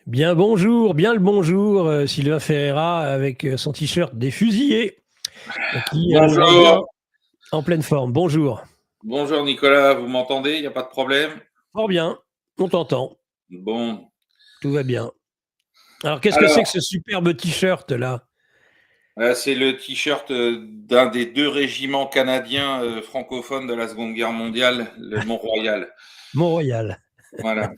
Bien le bonjour, Sylvain Ferreira avec son t-shirt des fusillés qui revient Bonjour, en pleine forme. Bonjour. bonjour Nicolas, vous m'entendez? Il n'y a pas de problème? Fort bien, on t'entend, Bon, tout va bien. Alors qu'est-ce que c'est que alors, ce superbe t-shirt là? c'est le t-shirt d'un des deux régiments canadiens francophones de la Seconde Guerre mondiale, le Mont-Royal. Mont-Royal. Voilà.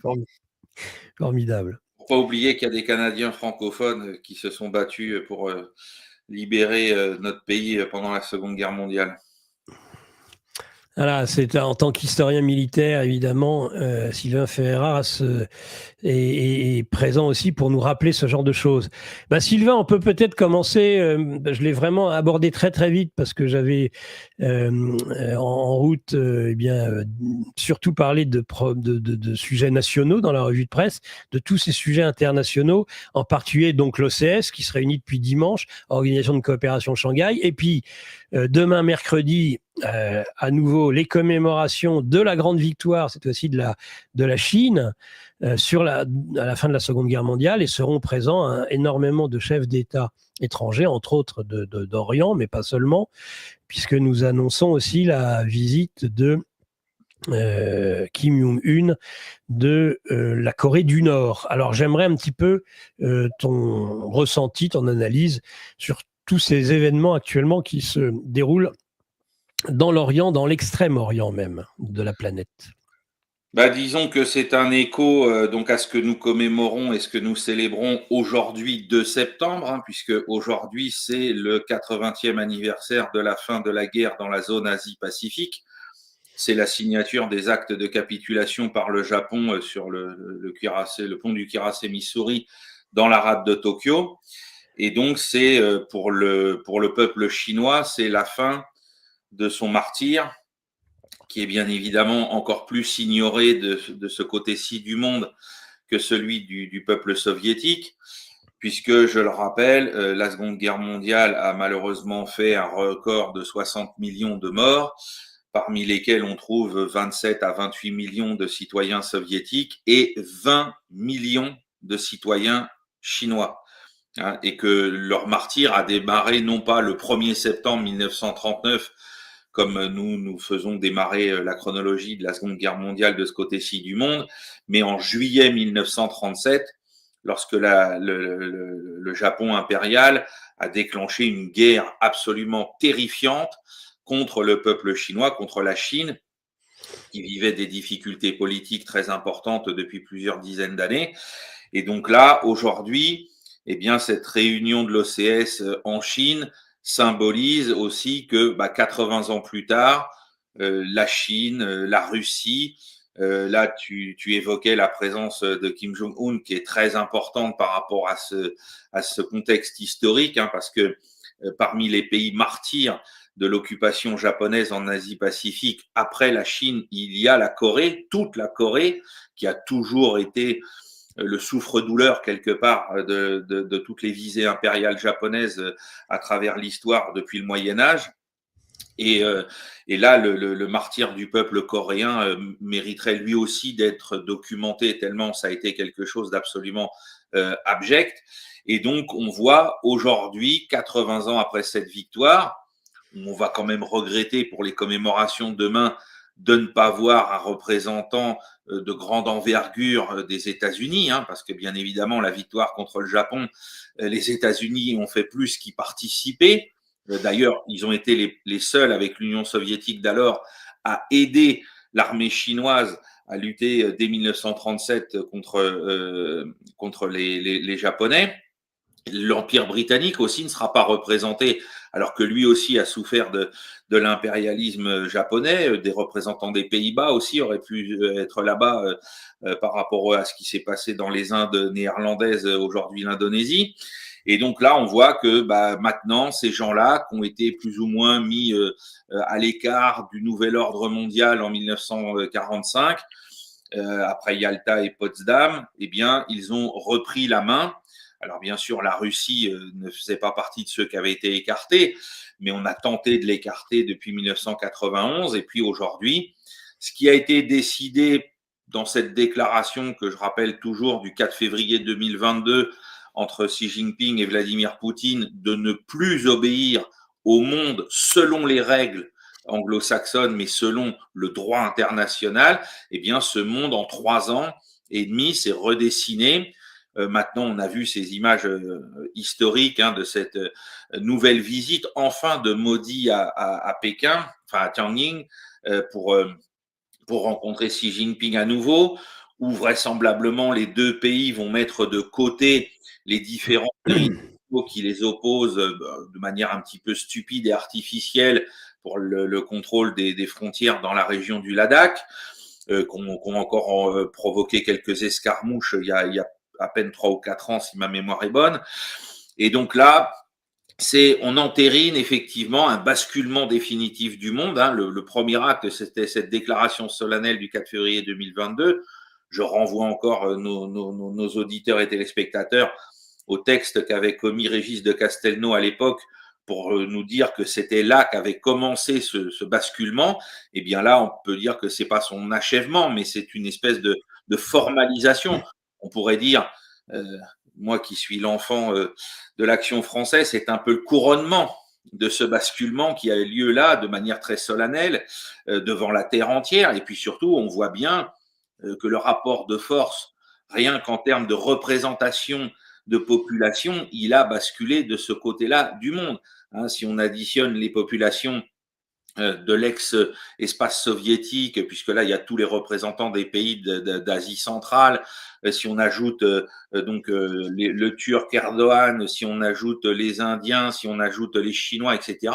Formidable. Faut pas oublier qu'il y a des Canadiens francophones qui se sont battus pour libérer notre pays pendant la Seconde Guerre mondiale. Voilà, c'est en tant qu'historien militaire, évidemment, Sylvain Ferreira est présent aussi pour nous rappeler ce genre de choses. Bah, Sylvain, on peut peut-être commencer, je l'ai vraiment abordé très très vite parce que j'avais en route eh bien, surtout parlé de sujets nationaux dans la revue de presse, de tous ces sujets internationaux, en particulier donc l'OCS qui se réunit depuis dimanche, Organisation de coopération de Shanghai, et puis demain mercredi, à nouveau les commémorations de la grande victoire, cette fois-ci de la Chine, à la fin de la Seconde Guerre mondiale, et seront présents énormément de chefs d'État étrangers, entre autres d'Orient, mais pas seulement, puisque nous annonçons aussi la visite de Kim Jong-un de la Corée du Nord. Alors j'aimerais un petit peu ton ressenti, ton analyse sur tous ces événements actuellement qui se déroulent dans l'Orient, dans l'extrême-Orient même de la planète. Bah, disons que c'est un écho donc à ce que nous commémorons et ce que nous célébrons aujourd'hui 2 septembre, hein, puisque aujourd'hui c'est le 80e anniversaire de la fin de la guerre dans la zone Asie-Pacifique. C'est la signature des actes de capitulation par le Japon sur le pont du Kirase Missouri dans la rade de Tokyo. Et donc c'est pour le peuple chinois, c'est la fin de son martyre, qui est bien évidemment encore plus ignoré de ce côté-ci du monde que celui du peuple soviétique, puisque, je le rappelle, la Seconde Guerre mondiale a malheureusement fait un record de 60 millions de morts, parmi lesquels on trouve 27 à 28 millions de citoyens soviétiques et 20 millions de citoyens chinois. Hein, et que leur martyre a démarré non pas le 1er septembre 1939, comme nous faisons démarrer la chronologie de la Seconde Guerre mondiale de ce côté-ci du monde, mais en juillet 1937, lorsque le Japon impérial a déclenché une guerre absolument terrifiante contre le peuple chinois, contre la Chine, qui vivait des difficultés politiques très importantes depuis plusieurs dizaines d'années. Et donc là, aujourd'hui, eh bien, cette réunion de l'OCS en Chine symbolise aussi que 80 ans plus tard, la Chine, la Russie, là tu évoquais la présence de Kim Jong-un qui est très importante par rapport à ce contexte historique, hein, parce que parmi les pays martyrs de l'occupation japonaise en Asie-Pacifique, après la Chine, il y a la Corée, toute la Corée, qui a toujours été le souffre-douleur quelque part de toutes les visées impériales japonaises à travers l'histoire depuis le Moyen Âge. Et, euh, et là, le martyr du peuple coréen mériterait lui aussi d'être documenté tellement ça a été quelque chose d'absolument abject. Et donc, on voit aujourd'hui, 80 ans après cette victoire, on va quand même regretter pour les commémorations demain de ne pas voir un représentant de grande envergure des États-Unis, hein, parce que bien évidemment, la victoire contre le Japon, les États-Unis ont fait plus qu'y participer. D'ailleurs, ils ont été les seuls avec l'Union soviétique d'alors à aider l'armée chinoise à lutter dès 1937 contre les Japonais. L'Empire britannique aussi ne sera pas représenté, alors que lui aussi a souffert de l'impérialisme japonais. Des représentants des Pays-Bas aussi auraient pu être là-bas par rapport à ce qui s'est passé dans les Indes néerlandaises, aujourd'hui l'Indonésie. Et donc là, on voit que maintenant, ces gens-là, qui ont été plus ou moins mis à l'écart du nouvel ordre mondial en 1945, après Yalta et Potsdam, eh bien, ils ont repris la main. Alors bien sûr, la Russie ne faisait pas partie de ceux qui avaient été écartés, mais on a tenté de l'écarter depuis 1991. Et puis aujourd'hui, ce qui a été décidé dans cette déclaration que je rappelle toujours du 4 février 2022 entre Xi Jinping et Vladimir Poutine de ne plus obéir au monde selon les règles anglo-saxonnes, mais selon le droit international, eh bien, ce monde, en 3 ans et demi, s'est redessiné. Maintenant, on a vu ces images historiques de cette nouvelle visite, enfin, de Modi à Pékin, enfin à Tianjin, pour rencontrer Xi Jinping à nouveau, où vraisemblablement les deux pays vont mettre de côté les différents pays qui les opposent de manière un petit peu stupide et artificielle pour le contrôle des frontières dans la région du Ladakh, qu'on encore provoqué quelques escarmouches il y a à peine 3 ou 4 ans, si ma mémoire est bonne. Et donc là, on entérine effectivement un basculement définitif du monde. Le premier acte, c'était cette déclaration solennelle du 4 février 2022. Je renvoie encore nos auditeurs et téléspectateurs au texte qu'avait commis Régis de Castelnau à l'époque pour nous dire que c'était là qu'avait commencé ce basculement. Et bien là, on peut dire que c'est pas son achèvement, mais c'est une espèce de formalisation. On pourrait dire, moi qui suis l'enfant de l'action française, c'est un peu le couronnement de ce basculement qui a eu lieu là de manière très solennelle devant la terre entière. Et puis surtout, on voit bien que le rapport de force, rien qu'en termes de représentation de population, il a basculé de ce côté-là du monde. Si on additionne les populations de l'ex-espace soviétique, puisque là, il y a tous les représentants des pays d'Asie centrale. Si on ajoute le Turc Erdogan, si on ajoute les Indiens, si on ajoute les Chinois, etc.,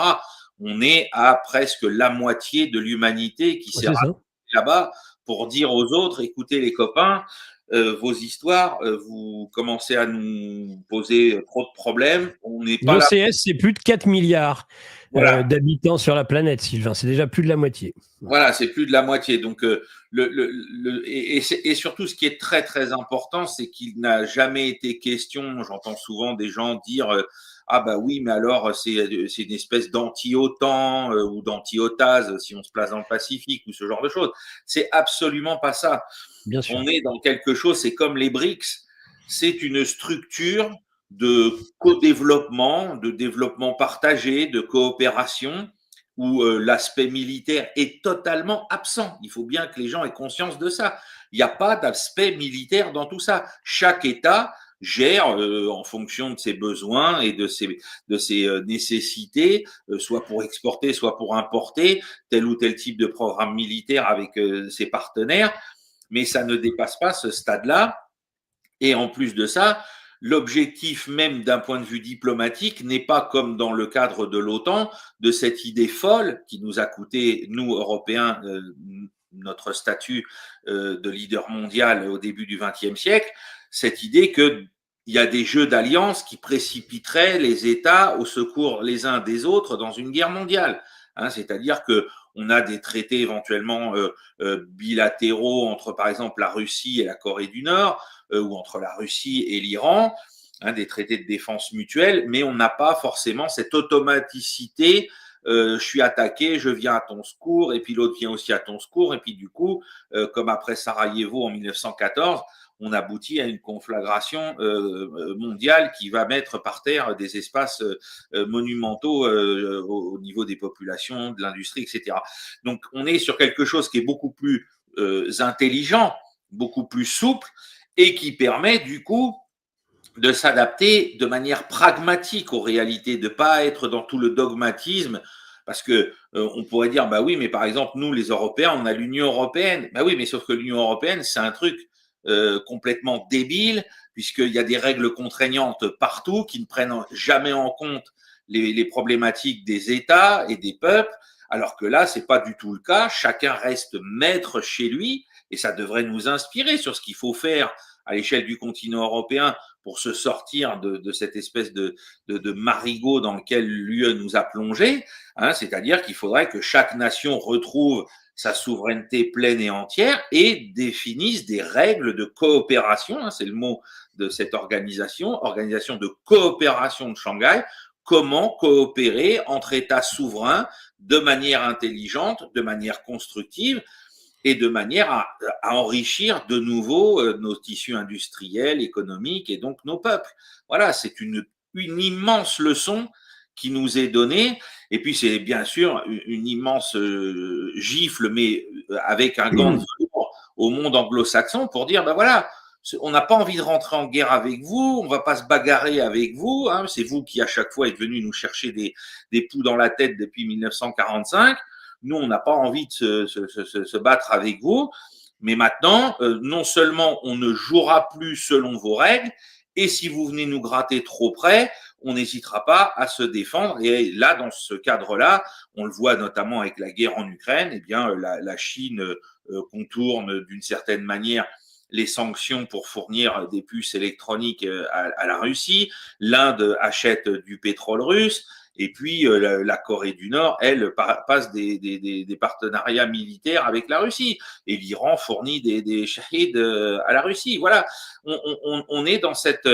on est à presque la moitié de l'humanité qui s'est rassemblée là-bas pour dire aux autres, écoutez les copains, vos histoires, vous commencez à nous poser trop de problèmes. On n'est pas là. L'OCS, c'est plus de 4 milliards d'habitants sur la planète, Sylvain. C'est déjà plus de la moitié. Voilà, c'est plus de la moitié. Donc, et surtout, ce qui est très, très important, c'est qu'il n'a jamais été question, j'entends souvent des gens dire ah bah oui, mais alors c'est une espèce d'anti-OTAN ou d'anti-OTAS si on se place dans le Pacifique ou ce genre de choses. C'est absolument pas ça. Bien sûr. On est dans quelque chose, c'est comme les BRICS, c'est une structure de co-développement, de développement partagé, de coopération, où l'aspect militaire est totalement absent. Il faut bien que les gens aient conscience de ça. Il n'y a pas d'aspect militaire dans tout ça. Chaque État gère en fonction de ses besoins et de ses nécessités, soit pour exporter, soit pour importer tel ou tel type de programme militaire avec ses partenaires, mais ça ne dépasse pas ce stade-là. Et en plus de ça, l'objectif même d'un point de vue diplomatique n'est pas comme dans le cadre de l'OTAN, de cette idée folle qui nous a coûté, nous, Européens, notre statut de leader mondial au début du XXe siècle, cette idée qu'il y a des jeux d'alliance qui précipiteraient les États au secours les uns des autres dans une guerre mondiale. C'est-à-dire qu'on a des traités éventuellement bilatéraux entre, par exemple, la Russie et la Corée du Nord, ou entre la Russie et l'Iran, des traités de défense mutuelle, mais on n'a pas forcément cette automaticité. Je suis attaqué, je viens à ton secours, et puis l'autre vient aussi à ton secours, et puis du coup, comme après Sarajevo en 1914, on aboutit à une conflagration mondiale qui va mettre par terre des espaces monumentaux au niveau des populations, de l'industrie, etc. Donc, on est sur quelque chose qui est beaucoup plus intelligent, beaucoup plus souple, et qui permet du coup de s'adapter de manière pragmatique aux réalités, de ne pas être dans tout le dogmatisme, parce que on pourrait dire, bah oui, mais par exemple, nous, les Européens, on a l'Union européenne. Bah oui, mais sauf que l'Union européenne, c'est un truc complètement débile, puisqu'il y a des règles contraignantes partout qui ne prennent jamais en compte les problématiques des États et des peuples, alors que là, c'est pas du tout le cas. Chacun reste maître chez lui, et ça devrait nous inspirer sur ce qu'il faut faire à l'échelle du continent européen pour se sortir de cette espèce de marigot dans lequel l'UE nous a plongé. C'est-à-dire qu'il faudrait que chaque nation retrouve sa souveraineté pleine et entière et définisse des règles de coopération, c'est le mot de cette organisation de coopération de Shanghai, comment coopérer entre États souverains de manière intelligente, de manière constructive, et de manière à enrichir de nouveau nos tissus industriels, économiques et donc nos peuples. Voilà, c'est une immense leçon qui nous est donnée. Et puis c'est bien sûr une immense gifle, mais avec un gant de velours au monde anglo-saxon pour dire, ben voilà, on n'a pas envie de rentrer en guerre avec vous, on va pas se bagarrer avec vous, hein, c'est vous qui à chaque fois êtes venus nous chercher des poux dans la tête depuis 1945. Nous, on n'a pas envie de se battre avec vous, mais maintenant, non seulement on ne jouera plus selon vos règles, et si vous venez nous gratter trop près, on n'hésitera pas à se défendre. Et là, dans ce cadre-là, on le voit notamment avec la guerre en Ukraine, eh bien, la Chine contourne d'une certaine manière les sanctions pour fournir des puces électroniques à la Russie. L'Inde achète du pétrole russe. Et puis la Corée du Nord, elle, passe des partenariats militaires avec la Russie. Et l'Iran fournit des shahids à la Russie. Voilà, on est dans cette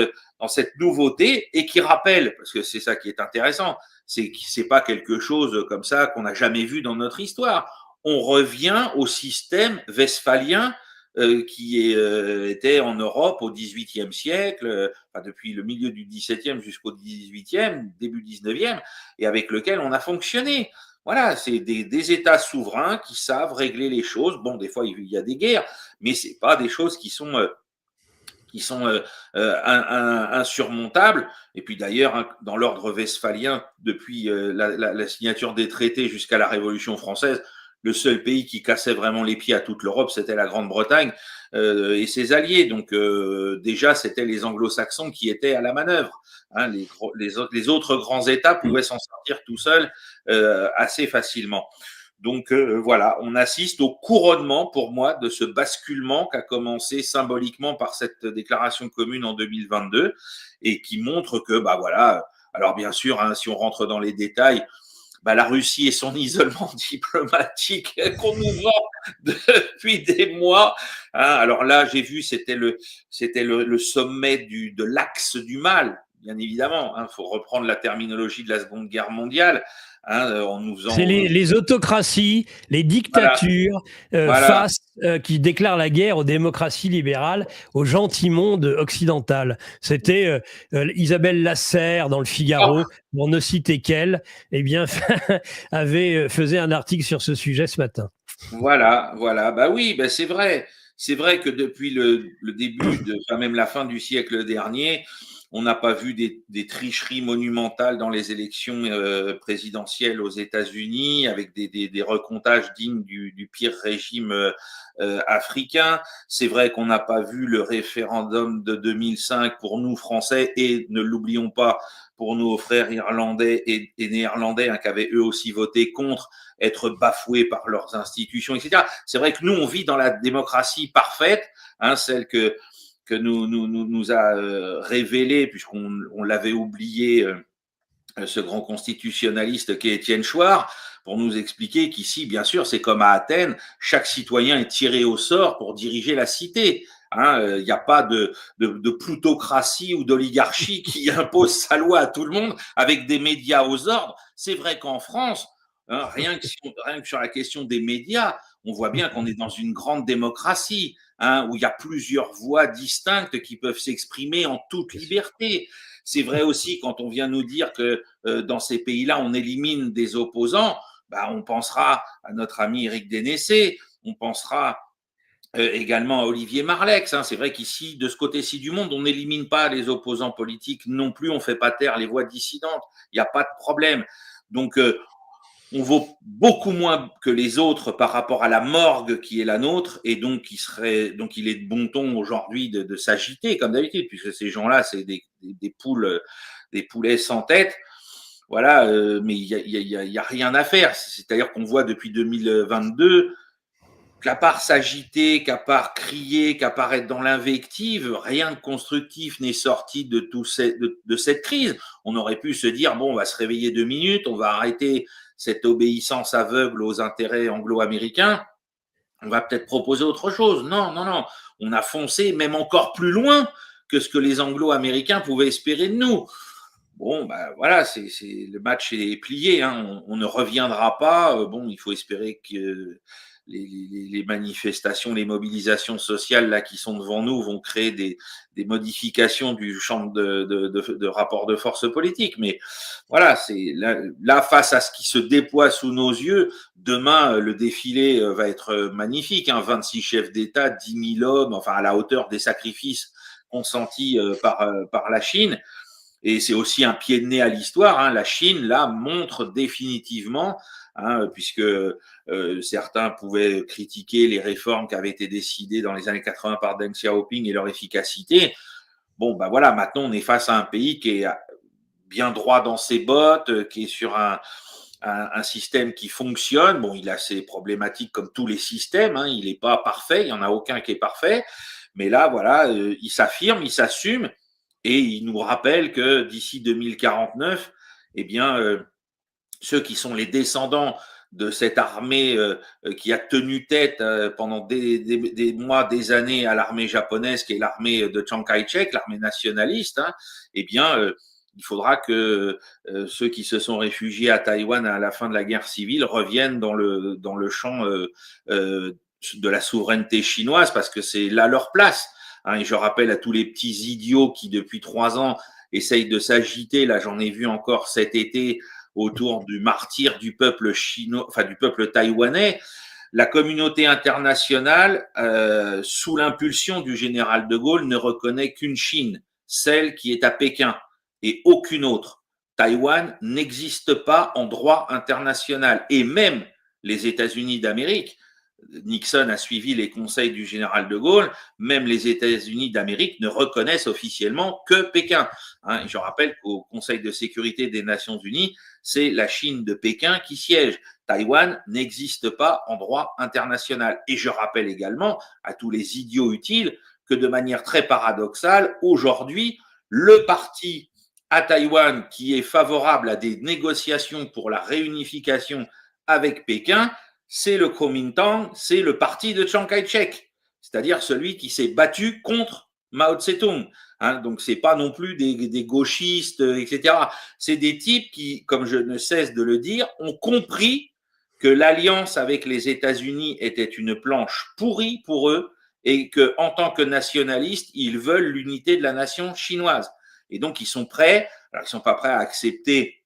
nouveauté et qui rappelle, parce que c'est ça qui est intéressant, c'est pas quelque chose comme ça qu'on n'a jamais vu dans notre histoire. On revient au système westphalien qui était en Europe au XVIIIe siècle, enfin, depuis le milieu du XVIIe jusqu'au XVIIIe, début XIXe, et avec lequel on a fonctionné. Voilà, c'est des États souverains qui savent régler les choses. Bon, des fois, il y a des guerres, mais c'est pas des choses qui sont insurmontables. Et puis d'ailleurs, hein, dans l'ordre westphalien, depuis la signature des traités jusqu'à la Révolution française, le seul pays qui cassait vraiment les pieds à toute l'Europe, c'était la Grande-Bretagne et ses alliés. Donc déjà, c'était les Anglo-Saxons qui étaient à la manœuvre. Hein, les autres grands États pouvaient s'en sortir tout seuls assez facilement. Donc voilà, on assiste au couronnement pour moi de ce basculement qui a commencé symboliquement par cette déclaration commune en 2022 et qui montre que, bah voilà, alors bien sûr, hein, si on rentre dans les détails, bah, la Russie et son isolement diplomatique qu'on nous vend depuis des mois. Hein, alors là, j'ai vu, c'était le sommet de l'axe du mal, bien évidemment. Il faut reprendre la terminologie de la Seconde Guerre mondiale. Hein, en nous faisant, C'est les autocraties, les dictatures voilà. qui déclarent la guerre aux démocraties libérales, au gentil monde occidental. C'était Isabelle Lasserre dans le Figaro, pour ne citer qu'elle, eh bien, faisait un article sur ce sujet ce matin. Voilà, voilà. Bah oui, bah c'est vrai. C'est vrai que depuis le début, enfin même la fin du siècle dernier, on n'a pas vu des tricheries monumentales dans les élections présidentielles aux États-Unis, avec des recomptages dignes du pire régime africain. C'est vrai qu'on n'a pas vu le référendum de 2005 pour nous Français et ne l'oublions pas pour nos frères irlandais et néerlandais hein, qui avaient eux aussi voté contre être bafoués par leurs institutions, etc. C'est vrai que nous, on vit dans la démocratie parfaite, hein, celle que nous a révélé, puisqu'on l'avait oublié, ce grand constitutionnaliste qui est Étienne Chouard, pour nous expliquer qu'ici, bien sûr, c'est comme à Athènes, chaque citoyen est tiré au sort pour diriger la cité. Il n'y a pas de plutocratie ou d'oligarchie qui impose sa loi à tout le monde avec des médias aux ordres. C'est vrai qu'en France, hein, rien que sur la question des médias, on voit bien qu'on est dans une grande démocratie, hein, où il y a plusieurs voix distinctes qui peuvent s'exprimer en toute liberté. C'est vrai aussi quand on vient nous dire que dans ces pays-là, on élimine des opposants, bah, on pensera à notre ami Éric Dénessé, on pensera également à Olivier Marleix. Hein. C'est vrai qu'ici, de ce côté-ci du monde, on n'élimine pas les opposants politiques non plus, on ne fait pas taire les voix dissidentes, il n'y a pas de problème. Donc, on vaut beaucoup moins que les autres par rapport à la morgue qui est la nôtre, et donc il est de bon ton aujourd'hui de s'agiter comme d'habitude, puisque ces gens-là, c'est des poulets sans tête. Voilà, mais il y a rien à faire. C'est-à-dire qu'on voit depuis 2022 qu'à part s'agiter, qu'à part crier, qu'à part être dans l'invective, rien de constructif n'est sorti de cette crise. On aurait pu se dire, bon, on va se réveiller 2 minutes, on va arrêter cette obéissance aveugle aux intérêts anglo-américains, on va peut-être proposer autre chose. Non, non, non. On a foncé même encore plus loin que ce que les anglo-américains pouvaient espérer de nous. Bon, ben voilà, le match est plié. Hein. On ne reviendra pas. Bon, il faut espérer que les manifestations, les mobilisations sociales là qui sont devant nous vont créer des modifications du champ de rapport de force politique. Mais voilà, c'est là face à ce qui se déploie sous nos yeux, demain le défilé va être magnifique. 26 chefs d'État, 10 000 hommes, enfin à la hauteur des sacrifices consentis par la Chine. Et c'est aussi un pied de nez à l'histoire. La Chine, là, montre définitivement, puisque certains pouvaient critiquer les réformes qui avaient été décidées dans les années 80 par Deng Xiaoping et leur efficacité. Bon, ben voilà, maintenant on est face à un pays qui est bien droit dans ses bottes, qui est sur un système qui fonctionne. Bon, il a ses problématiques comme tous les systèmes, il n'est pas parfait, il n'y en a aucun qui est parfait. Mais là, voilà, il s'affirme, il s'assume. Et il nous rappelle que d'ici 2049, eh bien, ceux qui sont les descendants de cette armée qui a tenu tête pendant des mois, des années à l'armée japonaise, qui est l'armée de Chiang Kai-shek, l'armée nationaliste, eh bien, il faudra que ceux qui se sont réfugiés à Taïwan à la fin de la guerre civile reviennent dans le champ de la souveraineté chinoise, parce que c'est là leur place. Et je rappelle à tous les petits idiots qui, depuis 3 ans, essayent de s'agiter. Là, j'en ai vu encore cet été autour du martyre du peuple chinois, enfin du peuple taïwanais. La communauté internationale, sous l'impulsion du général de Gaulle, ne reconnaît qu'une Chine, celle qui est à Pékin, et aucune autre. Taïwan n'existe pas en droit international. Et même les États-Unis d'Amérique, Nixon a suivi les conseils du général de Gaulle, même les États-Unis d'Amérique ne reconnaissent officiellement que Pékin. Et je rappelle qu'au Conseil de sécurité des Nations Unies, c'est la Chine de Pékin qui siège. Taïwan n'existe pas en droit international. Et je rappelle également à tous les idiots utiles que de manière très paradoxale, aujourd'hui, le parti à Taïwan qui est favorable à des négociations pour la réunification avec Pékin, c'est le Kuomintang, c'est le parti de Chiang Kai-shek, c'est-à-dire celui qui s'est battu contre Mao Tse-tung. Donc, c'est pas non plus des gauchistes, etc. C'est des types qui, comme je ne cesse de le dire, ont compris que l'alliance avec les États-Unis était une planche pourrie pour eux et que, en tant que nationalistes, ils veulent l'unité de la nation chinoise. Et donc, ils sont prêts, alors ils sont pas prêts à accepter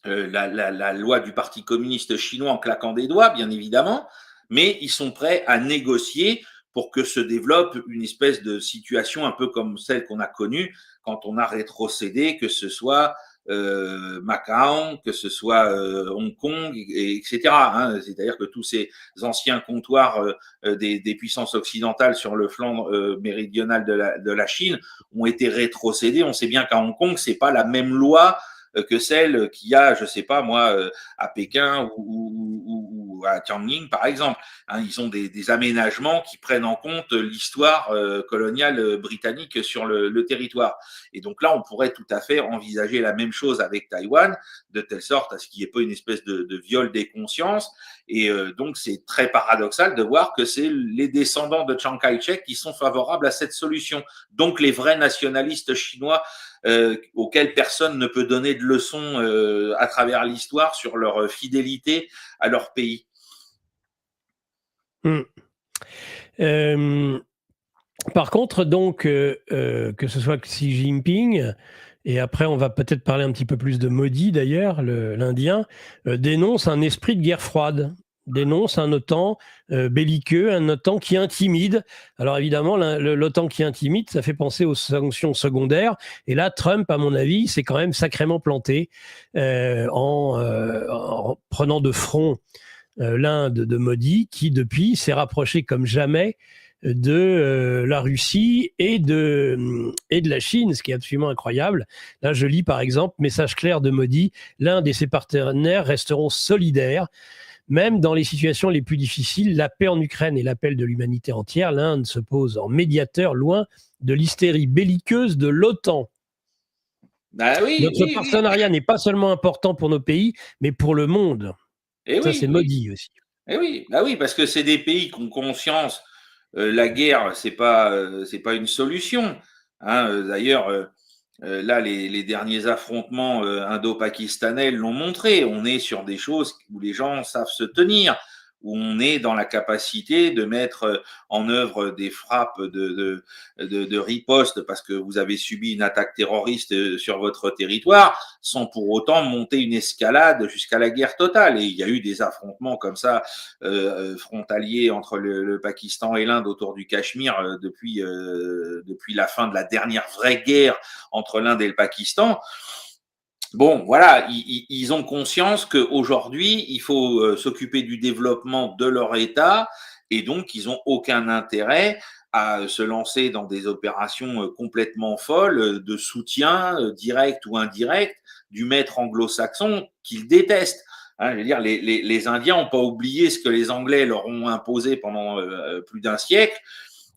la loi du Parti communiste chinois en claquant des doigts, bien évidemment, mais ils sont prêts à négocier pour que se développe une espèce de situation un peu comme celle qu'on a connue quand on a rétrocédé, que ce soit Macao, que ce soit Hong Kong, etc. C'est-à-dire que tous ces anciens comptoirs des puissances occidentales sur le flanc méridional de la Chine ont été rétrocédés. On sait bien qu'à Hong Kong, c'est pas la même loi que celle qu'il y a, je sais pas moi, à Pékin ou à Tianjin par exemple. Ils ont des aménagements qui prennent en compte l'histoire coloniale britannique sur le territoire. Et donc là, on pourrait tout à fait envisager la même chose avec Taïwan, de telle sorte à ce qu'il n'y ait pas une espèce de viol des consciences. Et donc c'est très paradoxal de voir que c'est les descendants de Chiang Kai-shek qui sont favorables à cette solution. Donc les vrais nationalistes chinois auxquels personne ne peut donner de leçons à travers l'histoire sur leur fidélité à leur pays. Par contre, donc, que ce soit Xi Jinping, et après on va peut-être parler un petit peu plus de Modi d'ailleurs, l'Indien, dénonce un esprit de guerre froide, dénonce un OTAN belliqueux, un OTAN qui intimide. Alors évidemment, l'OTAN qui intimide, ça fait penser aux sanctions secondaires. Et là, Trump, à mon avis, s'est quand même sacrément planté en prenant de front l'Inde de Modi, qui depuis s'est rapproché comme jamais de la Russie et de la Chine, ce qui est absolument incroyable. Là, je lis par exemple, message clair de Modi, l'Inde et ses partenaires resteront solidaires. Même dans les situations les plus difficiles, la paix en Ukraine et l'appel de l'humanité entière, l'Inde se pose en médiateur loin de l'hystérie belliqueuse de l'OTAN. Notre partenariat n'est pas seulement important pour nos pays, mais pour le monde. Et ça, c'est Modi aussi. Et oui, parce que c'est des pays qui ont conscience la guerre, c'est pas une solution. D'ailleurs, là, les derniers affrontements indo-pakistanais l'ont montré. On est sur des choses où les gens savent se tenir. où on est dans la capacité de mettre en œuvre des frappes de riposte parce que vous avez subi une attaque terroriste sur votre territoire, sans pour autant monter une escalade jusqu'à la guerre totale. Et il y a eu des affrontements comme ça, frontaliers entre le Pakistan et l'Inde autour du Cachemire depuis la fin de la dernière vraie guerre entre l'Inde et le Pakistan. Bon, voilà, ils ont conscience qu'aujourd'hui, il faut s'occuper du développement de leur État et donc ils n'ont aucun intérêt à se lancer dans des opérations complètement folles de soutien direct ou indirect du maître anglo-saxon qu'ils détestent. Hein, je veux dire, les Indiens n'ont pas oublié ce que les Anglais leur ont imposé pendant plus d'un siècle.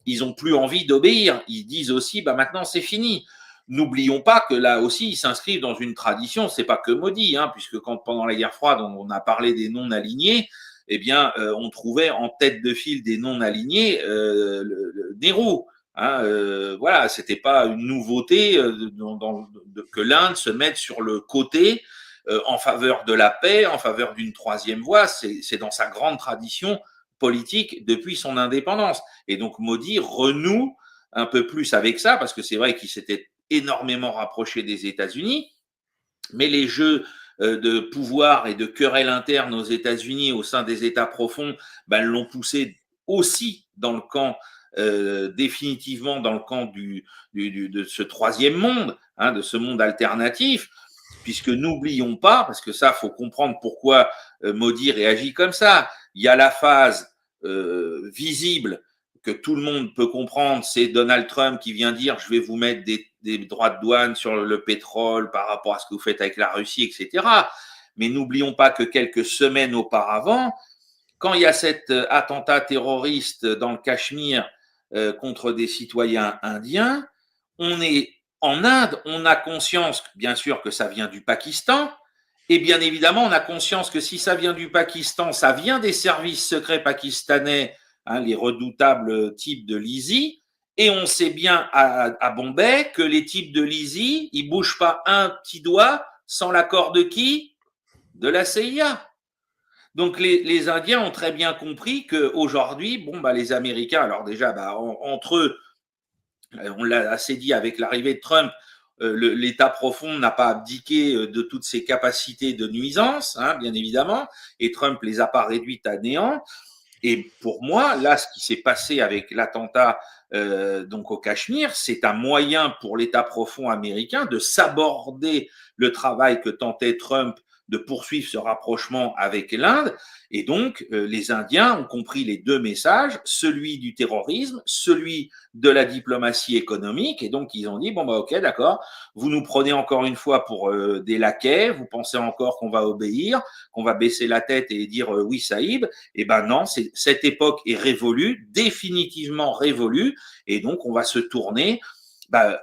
Ils n'ont plus envie d'obéir. Ils disent aussi, bah maintenant c'est fini. N'oublions pas que là aussi, ils s'inscrivent dans une tradition, c'est pas que maudit, hein, puisque quand pendant la guerre froide, on a parlé des non-alignés, eh bien, on trouvait en tête de file des non-alignés le Nehru. Hein, voilà, c'était pas une nouveauté que l'Inde se mette sur le côté en faveur de la paix, en faveur d'une troisième voie. C'est dans sa grande tradition politique depuis son indépendance. Et donc Modi renoue un peu plus avec ça, parce que c'est vrai qu'il s'était énormément rapproché des États-Unis, mais les jeux de pouvoir et de querelles internes aux États-Unis au sein des États profonds l'ont poussé aussi dans le camp, définitivement dans le camp de ce troisième monde, hein, de ce monde alternatif, puisque n'oublions pas, parce que ça, faut comprendre pourquoi Modi réagit comme ça. Il y a la phase visible que tout le monde peut comprendre, c'est Donald Trump qui vient dire je vais vous mettre des droits de douane sur le pétrole par rapport à ce que vous faites avec la Russie, etc. Mais n'oublions pas que quelques semaines auparavant, quand il y a cet attentat terroriste dans le Cachemire contre des citoyens indiens, on est en Inde, on a conscience, bien sûr, que ça vient du Pakistan, et bien évidemment, on a conscience que si ça vient du Pakistan, ça vient des services secrets pakistanais, hein, les redoutables types de l'ISI, et on sait bien à Bombay que les types de l'ISI, ils bougent pas un petit doigt sans l'accord de qui? De la CIA. Donc les Indiens ont très bien compris qu'aujourd'hui, les Américains, alors déjà, entre eux, on l'a assez dit avec l'arrivée de Trump, l'État profond n'a pas abdiqué de toutes ses capacités de nuisance, hein, bien évidemment, et Trump les a pas réduites à néant. Et pour moi, là, ce qui s'est passé avec l'attentat donc au Cachemire, c'est un moyen pour l'État profond américain de s'aborder le travail que tentait Trump de poursuivre ce rapprochement avec l'Inde. Et donc, les Indiens ont compris les deux messages, celui du terrorisme, celui de la diplomatie économique. Et donc, ils ont dit, ok, d'accord, vous nous prenez encore une fois pour des laquais, vous pensez encore qu'on va obéir, qu'on va baisser la tête et dire oui, Saïb. Eh ben non, cette époque est révolue, définitivement révolue. Et donc, on va se tourner.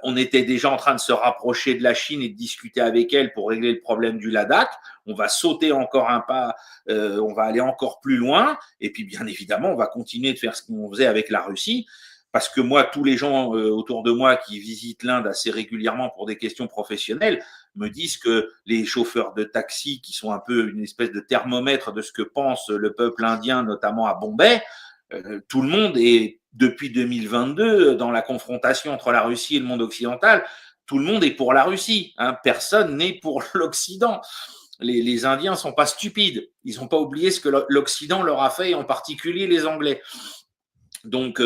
On était déjà en train de se rapprocher de la Chine et de discuter avec elle pour régler le problème du Ladakh. On va sauter encore un pas, on va aller encore plus loin. Et puis, bien évidemment, on va continuer de faire ce qu'on faisait avec la Russie. Parce que moi, tous les gens autour de moi qui visitent l'Inde assez régulièrement pour des questions professionnelles me disent que les chauffeurs de taxi, qui sont un peu une espèce de thermomètre de ce que pense le peuple indien, notamment à Bombay, tout le monde est, depuis 2022, dans la confrontation entre la Russie et le monde occidental, tout le monde est pour la Russie. Hein. Personne n'est pour l'Occident. Les Indiens ne sont pas stupides. Ils n'ont pas oublié ce que l'Occident leur a fait, et en particulier les Anglais. Donc,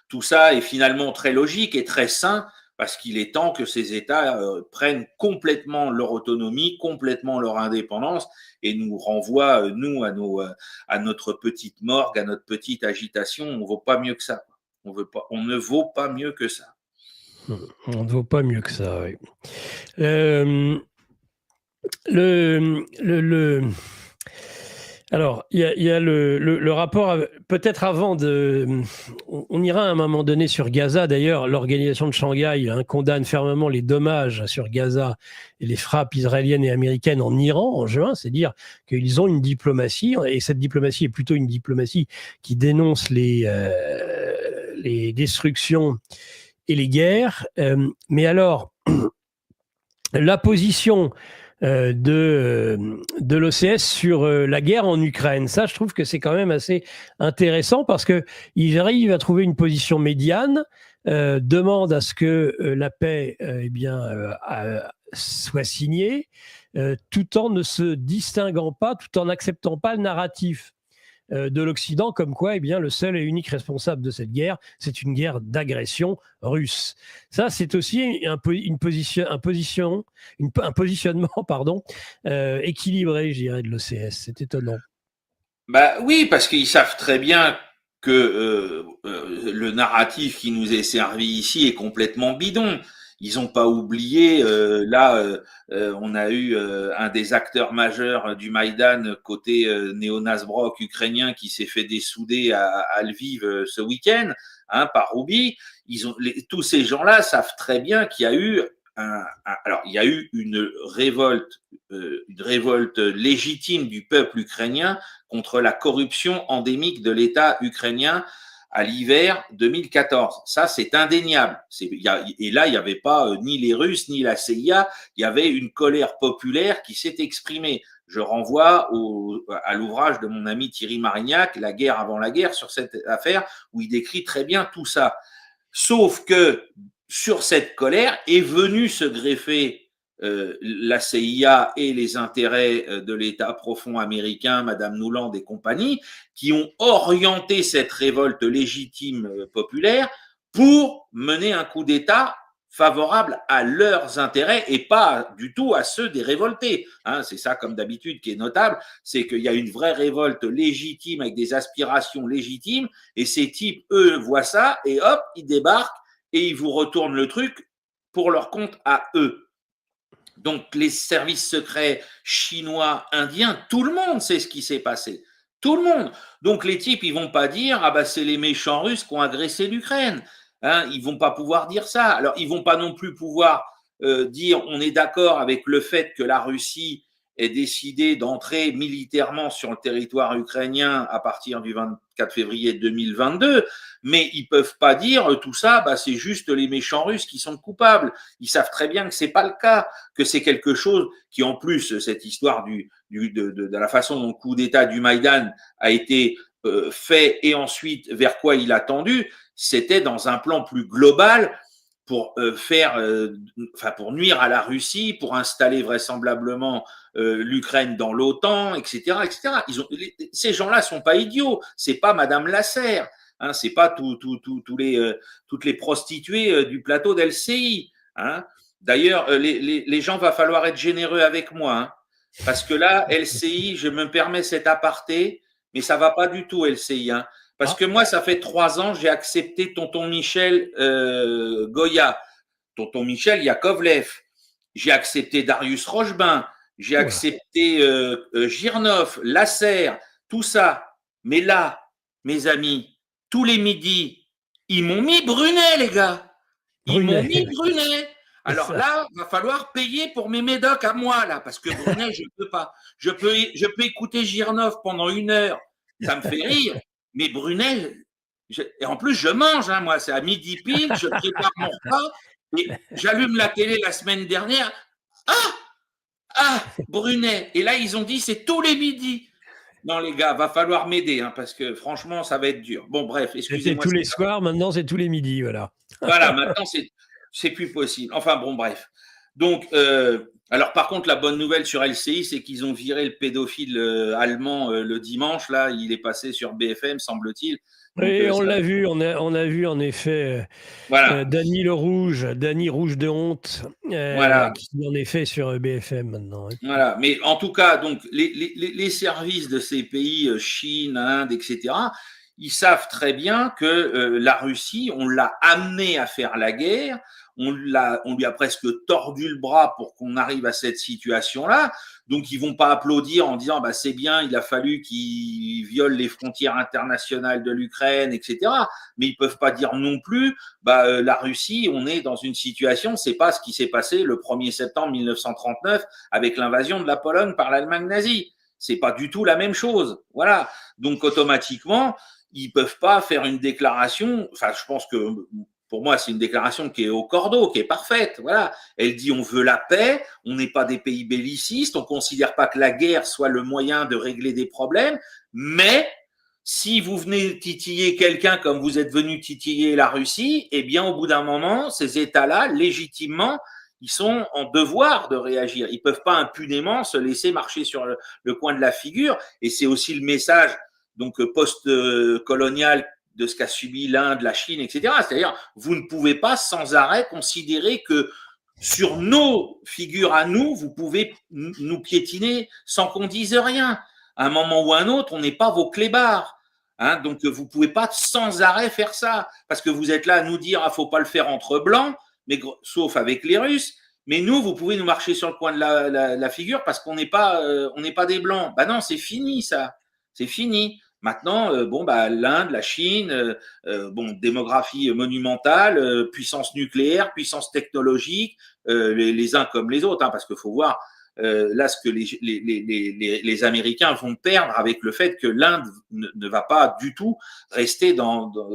tout ça est finalement très logique et très sain, parce qu'il est temps que ces États prennent complètement leur autonomie, complètement leur indépendance, et nous renvoient, nous, à notre petite morgue, à notre petite agitation. On ne vaut pas mieux que ça. On ne vaut pas mieux que ça. On ne vaut pas mieux que ça, oui. Alors, il y a le rapport, peut-être avant on ira à un moment donné sur Gaza. D'ailleurs, l'organisation de Shanghai condamne fermement les dommages sur Gaza et les frappes israéliennes et américaines en Iran en juin. C'est dire qu'ils ont une diplomatie, et cette diplomatie est plutôt une diplomatie qui dénonce les destructions et les guerres. Mais alors, la position de l'OCS sur la guerre en Ukraine. Ça, je trouve que c'est quand même assez intéressant parce qu'il arrive à trouver une position médiane, demande à ce que la paix soit signée, tout en ne se distinguant pas, tout en n'acceptant pas le narratif de l'Occident, comme quoi, le seul et unique responsable de cette guerre, c'est une guerre d'agression russe. Ça, c'est aussi un positionnement, pardon, équilibré, je dirais, de l'OCS. C'est étonnant. Bah oui, parce qu'ils savent très bien que le narratif qui nous est servi ici est complètement bidon. Ils n'ont pas oublié, on a eu un des acteurs majeurs du Maïdan côté néo-Nazbrok ukrainien qui s'est fait dessouder à Lviv ce week-end, par Roubi. Tous ces gens-là savent très bien qu'il y a eu il y a eu une révolte légitime du peuple ukrainien contre la corruption endémique de l'État ukrainien à l'hiver 2014. Ça, c'est indéniable. Et là, il n'y avait pas ni les Russes, ni la CIA. Il y avait une colère populaire qui s'est exprimée. Je renvoie à l'ouvrage de mon ami Thierry Marignac, La guerre avant la guerre, sur cette affaire, où il décrit très bien tout ça. Sauf que sur cette colère est venue se greffer la CIA et les intérêts de l'État profond américain, Madame Nuland et compagnie, qui ont orienté cette révolte légitime populaire pour mener un coup d'État favorable à leurs intérêts et pas du tout à ceux des révoltés. C'est ça, comme d'habitude, qui est notable, c'est qu'il y a une vraie révolte légitime avec des aspirations légitimes et ces types, eux, voient ça et hop, ils débarquent et ils vous retournent le truc pour leur compte à eux. Donc, les services secrets chinois, indiens, tout le monde sait ce qui s'est passé. Tout le monde. Donc, les types, ils vont pas dire, c'est les méchants Russes qui ont agressé l'Ukraine. Ils vont pas pouvoir dire ça. Alors, ils vont pas non plus pouvoir dire, on est d'accord avec le fait que la Russie ait décidé d'entrer militairement sur le territoire ukrainien à partir du 24 février 2022, mais ils peuvent pas dire tout ça, c'est juste les méchants Russes qui sont coupables. Ils savent très bien que c'est pas le cas, que c'est quelque chose qui, en plus, cette histoire de la façon dont le coup d'État du Maïdan a été fait et ensuite vers quoi il a tendu, c'était dans un plan plus global pour pour nuire à la Russie, pour installer vraisemblablement l'Ukraine dans l'OTAN, etc., etc. Ces gens-là sont pas idiots. C'est pas Madame Lasserre. C'est pas toutes les prostituées du plateau d'LCI. D'ailleurs, les gens, va falloir être généreux avec moi, parce que là, LCI, je me permets cet aparté, mais ça va pas du tout, LCI. Parce que moi, ça fait 3 ans, j'ai accepté tonton Michel Goya, tonton Michel Yakovlev. J'ai accepté Darius Rochebin, j'ai accepté Girnov, Lasserre, tout ça. Mais là, mes amis, tous les midis, ils m'ont mis Brunet, les gars. Ils m'ont mis Brunet. Alors là, va falloir payer pour mes médocs à moi, là, parce que Brunet, je peux pas. Je peux écouter Girnov pendant 1 heure. Ça me fait rire. Mais Brunet, et en plus, je mange, moi, c'est à midi pile, je prépare mon repas, et j'allume la télé la semaine dernière. Brunet. Et là, ils ont dit, c'est tous les midis. Non, les gars, va falloir m'aider, parce que franchement, ça va être dur. Bon, bref, excusez-moi. C'était tous les soirs, maintenant c'est tous les midis, voilà. Voilà, maintenant c'est plus possible. Enfin bon, bref. Donc, alors par contre, la bonne nouvelle sur LCI, c'est qu'ils ont viré le pédophile allemand le dimanche. Là, il est passé sur BFM, semble-t-il. Oui, on l'a vu, on a vu en effet Dany le Rouge, Dany Rouge de honte, qui est en effet sur BFM maintenant. Voilà, mais en tout cas, donc les services de ces pays, Chine, Inde, etc., ils savent très bien que la Russie, on l'a amené à faire la guerre, on lui a presque tordu le bras pour qu'on arrive à cette situation-là. Donc, ils vont pas applaudir en disant, c'est bien, il a fallu qu'ils violent les frontières internationales de l'Ukraine, etc. Mais ils peuvent pas dire non plus, la Russie, on est dans une situation, c'est pas ce qui s'est passé le 1er septembre 1939 avec l'invasion de la Pologne par l'Allemagne nazie. C'est pas du tout la même chose. Voilà. Donc, automatiquement, ils peuvent pas faire une déclaration. Enfin, je pense que pour moi, c'est une déclaration qui est au cordeau, qui est parfaite. Voilà. Elle dit on veut la paix, on n'est pas des pays bellicistes, on considère pas que la guerre soit le moyen de régler des problèmes, mais si vous venez titiller quelqu'un comme vous êtes venu titiller la Russie, eh bien, au bout d'un moment, ces États-là, légitimement, ils sont en devoir de réagir. Ils peuvent pas impunément se laisser marcher sur le coin de la figure. Et c'est aussi le message donc post-colonial de ce qu'a subi l'Inde, la Chine, etc. C'est-à-dire, vous ne pouvez pas sans arrêt considérer que sur nos figures à nous, vous pouvez nous piétiner sans qu'on dise rien. À un moment ou à un autre, on n'est pas vos clébards. Hein, donc, vous pouvez pas sans arrêt faire ça. Parce que vous êtes là à nous dire, faut pas le faire entre blancs, mais sauf avec les Russes. Mais nous, vous pouvez nous marcher sur le coin de la figure parce qu'on n'est pas des blancs. Bah non, c'est fini ça. C'est fini. Maintenant, l'Inde, la Chine, démographie monumentale, puissance nucléaire, puissance technologique, les uns comme les autres, hein, parce qu'il faut voir là ce que les Américains vont perdre avec le fait que l'Inde ne va pas du tout rester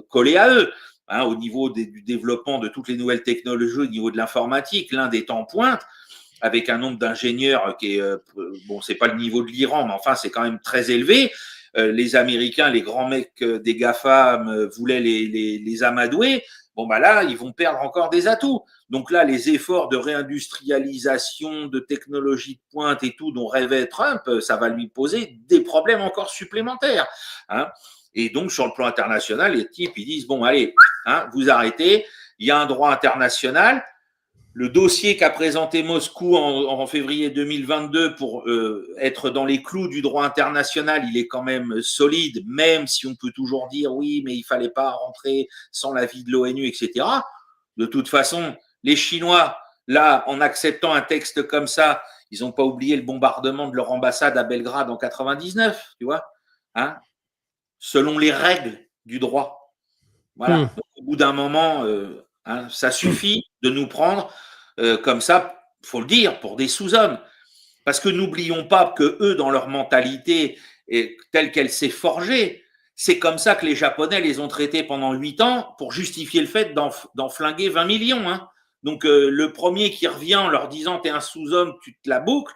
collée à eux. Hein, au niveau du développement de toutes les nouvelles technologies, au niveau de l'informatique, l'Inde est en pointe, avec un nombre d'ingénieurs qui est, c'est pas le niveau de l'Iran, mais enfin, c'est quand même très élevé. Les Américains, les grands mecs des GAFAM voulaient les amadouer. Bon, bah là, ils vont perdre encore des atouts. Donc là, les efforts de réindustrialisation, de technologie de pointe et tout dont rêvait Trump, ça va lui poser des problèmes encore supplémentaires. Hein. Et donc, sur le plan international, les types, ils disent, bon, allez, hein, vous arrêtez, il y a un droit international. Le dossier qu'a présenté Moscou en février 2022 pour être dans les clous du droit international, il est quand même solide, même si on peut toujours dire oui, mais il fallait pas rentrer sans l'avis de l'ONU, etc. De toute façon, les Chinois, là, en acceptant un texte comme ça, ils n'ont pas oublié le bombardement de leur ambassade à Belgrade en 99, tu vois, hein, selon les règles du droit. Voilà. Donc, au bout d'un moment, hein, ça suffit de nous prendre comme ça, faut le dire, pour des sous-hommes. Parce que n'oublions pas que eux, dans leur mentalité telle qu'elle s'est forgée, c'est comme ça que les Japonais les ont traités pendant 8 ans pour justifier le fait d'en flinguer 20 millions. Hein. Donc le premier qui revient en leur disant t'es un sous-homme, tu te la boucles,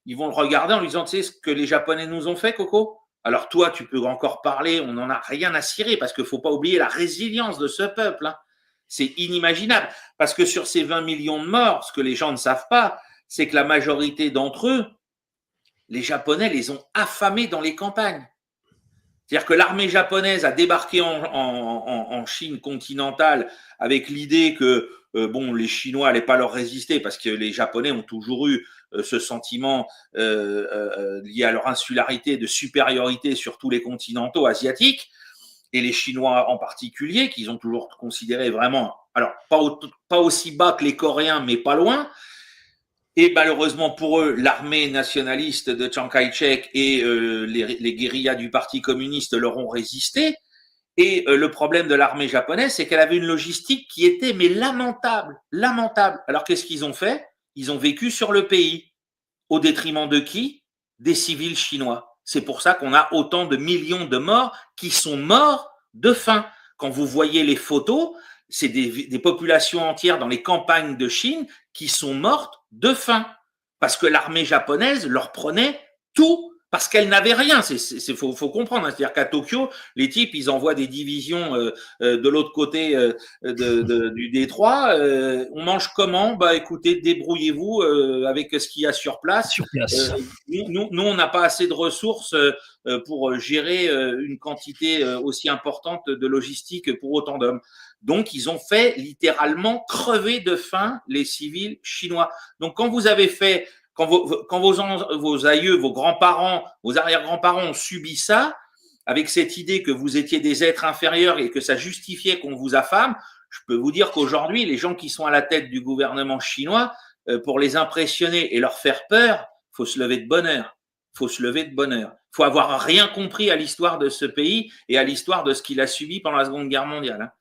ils vont le regarder en lui disant tu sais ce que les Japonais nous ont fait, Coco? Alors toi, tu peux encore parler, on n'en a rien à cirer parce qu'il ne faut pas oublier la résilience de ce peuple. Hein. C'est inimaginable. Parce que sur ces 20 millions de morts, ce que les gens ne savent pas, c'est que la majorité d'entre eux, les Japonais les ont affamés dans les campagnes. C'est-à-dire que l'armée japonaise a débarqué en Chine continentale avec l'idée que les Chinois n'allaient pas leur résister parce que les Japonais ont toujours eu ce sentiment lié à leur insularité de supériorité sur tous les continentaux asiatiques. Et les Chinois en particulier, qu'ils ont toujours considéré vraiment, alors pas aussi bas que les Coréens, mais pas loin. Et malheureusement pour eux, l'armée nationaliste de Chiang Kai-shek et les guérillas du Parti communiste leur ont résisté. Et le problème de l'armée japonaise, c'est qu'elle avait une logistique qui était mais lamentable. Alors qu'est-ce qu'ils ont fait? Ils ont vécu sur le pays. Au détriment de qui? Des civils chinois. C'est pour ça qu'on a autant de millions de morts qui sont morts de faim. Quand vous voyez les photos, c'est des populations entières dans les campagnes de Chine qui sont mortes de faim. Parce que l'armée japonaise leur prenait tout, parce qu'elle n'avait rien. Faut comprendre. C'est-à-dire qu'à Tokyo, les types, ils envoient des divisions de l'autre côté du détroit. On mange comment? Bah écoutez, débrouillez-vous avec ce qu'il y a sur place. Nous, on n'a pas assez de ressources pour gérer une quantité aussi importante de logistique pour autant d'hommes. Donc, ils ont fait littéralement crever de faim les civils chinois. Donc, quand vous avez fait, quand vos aïeux, vos grands-parents, vos arrière-grands-parents ont subi ça, avec cette idée que vous étiez des êtres inférieurs et que ça justifiait qu'on vous affame, je peux vous dire qu'aujourd'hui, les gens qui sont à la tête du gouvernement chinois, pour les impressionner et leur faire peur, faut se lever de bonne heure. Faut faut avoir rien compris à l'histoire de ce pays et à l'histoire de ce qu'il a subi pendant la Seconde Guerre mondiale.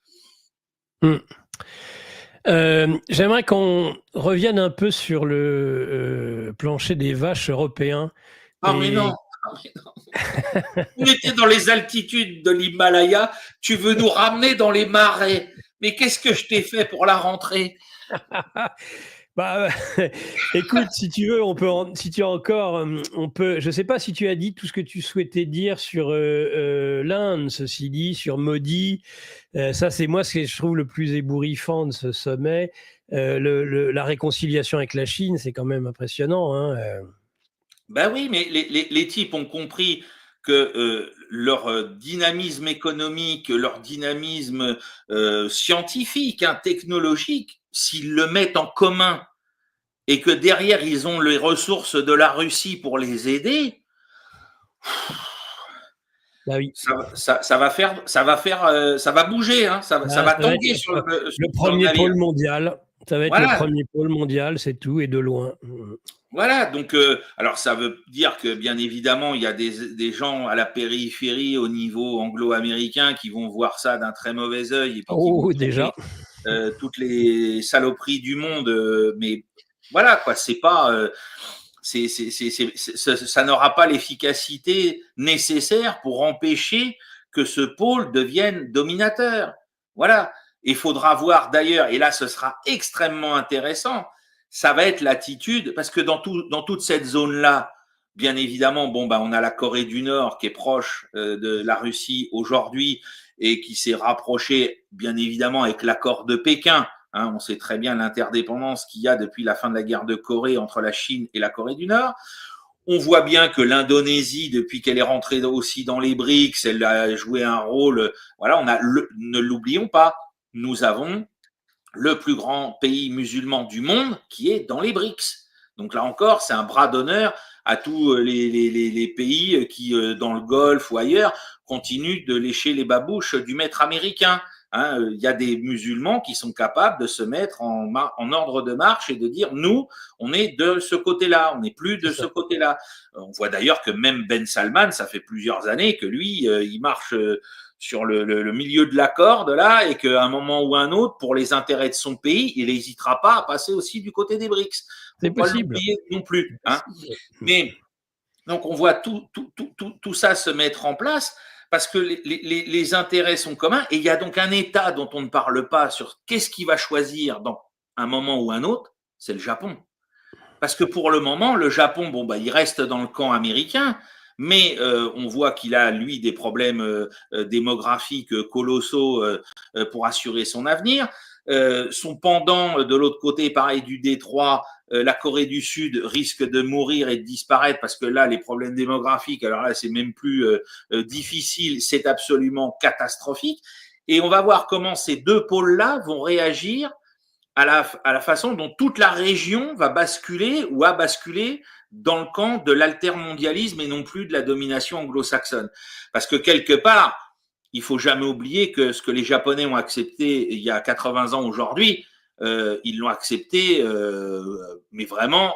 J'aimerais qu'on revienne un peu sur le plancher des vaches européens. Mais non. On était dans les altitudes de l'Himalaya, tu veux nous ramener dans les marais. Mais qu'est-ce que je t'ai fait pour la rentrée? Bah, écoute, si tu veux, si tu as encore, on peut. Je sais pas si tu as dit tout ce que tu souhaitais dire sur l'Inde, ceci dit, sur Modi. Ça, c'est moi ce que je trouve le plus ébouriffant de ce sommet. La réconciliation avec la Chine, c'est quand même impressionnant, hein. Ben oui, mais les types ont compris que leur dynamisme économique, leur dynamisme scientifique, hein, technologique, s'ils le mettent en commun et que derrière ils ont les ressources de la Russie pour les aider, Bah oui. ça va bouger, hein, ça Ah, va ça va tanguer être le sur le premier navire. pôle mondial. Ça va être le Voilà. premier pôle mondial, c'est tout, et de loin. Voilà, donc alors ça veut dire que bien évidemment il y a des gens à la périphérie au niveau anglo-américain qui vont voir ça d'un très mauvais œil et puis qui vont Oh, trouver déjà. toutes les saloperies du monde, mais voilà quoi, c'est pas, ça n'aura pas l'efficacité nécessaire pour empêcher que ce pôle devienne dominateur. Voilà. Il faudra voir d'ailleurs, et là ce sera extrêmement intéressant, ça va être l'attitude, parce que dans toute cette zone-là, bien évidemment, bon, bah, on a la Corée du Nord qui est proche de la Russie aujourd'hui et qui s'est rapprochée, bien évidemment, avec l'accord de Pékin. Hein, on sait très bien l'interdépendance qu'il y a depuis la fin de la guerre de Corée entre la Chine et la Corée du Nord. On voit bien que l'Indonésie, depuis qu'elle est rentrée aussi dans les BRICS, elle a joué un rôle. Voilà, ne l'oublions pas, nous avons le plus grand pays musulman du monde qui est dans les BRICS. Donc là encore, c'est un bras d'honneur à tous les pays qui, dans le Golfe ou ailleurs, continuent de lécher les babouches du maître américain. Hein, il y a des musulmans qui sont capables de se mettre en ordre de marche et de dire nous, on est de ce côté-là, on n'est plus de ce côté-là. On voit d'ailleurs que même Ben Salman, ça fait plusieurs années que lui, il marche sur le milieu de la corde là, et qu'à un moment ou un autre, pour les intérêts de son pays, il n'hésitera pas à passer aussi du côté des BRICS. C'est Faut pas possible. l'oublier non plus. Hein. Mais donc on voit tout ça se mettre en place parce que les intérêts sont communs et il y a donc un État dont on ne parle pas sur qu'est-ce qu'il va choisir dans un moment ou un autre, c'est le Japon. Parce que pour le moment, le Japon, bon, bah, il reste dans le camp américain, mais on voit qu'il a, lui, des problèmes démographiques colossaux pour assurer son avenir. Son pendant de l'autre côté, pareil, du Détroit, la Corée du Sud risque de mourir et de disparaître parce que là, les problèmes démographiques, alors là, c'est même plus difficile, c'est absolument catastrophique. Et on va voir comment ces deux pôles-là vont réagir à la façon dont toute la région va basculer ou a basculé dans le camp de l'altermondialisme et non plus de la domination anglo-saxonne. Parce que quelque part, il faut jamais oublier que ce que les Japonais ont accepté il y a 80 ans aujourd'hui, ils l'ont accepté, mais vraiment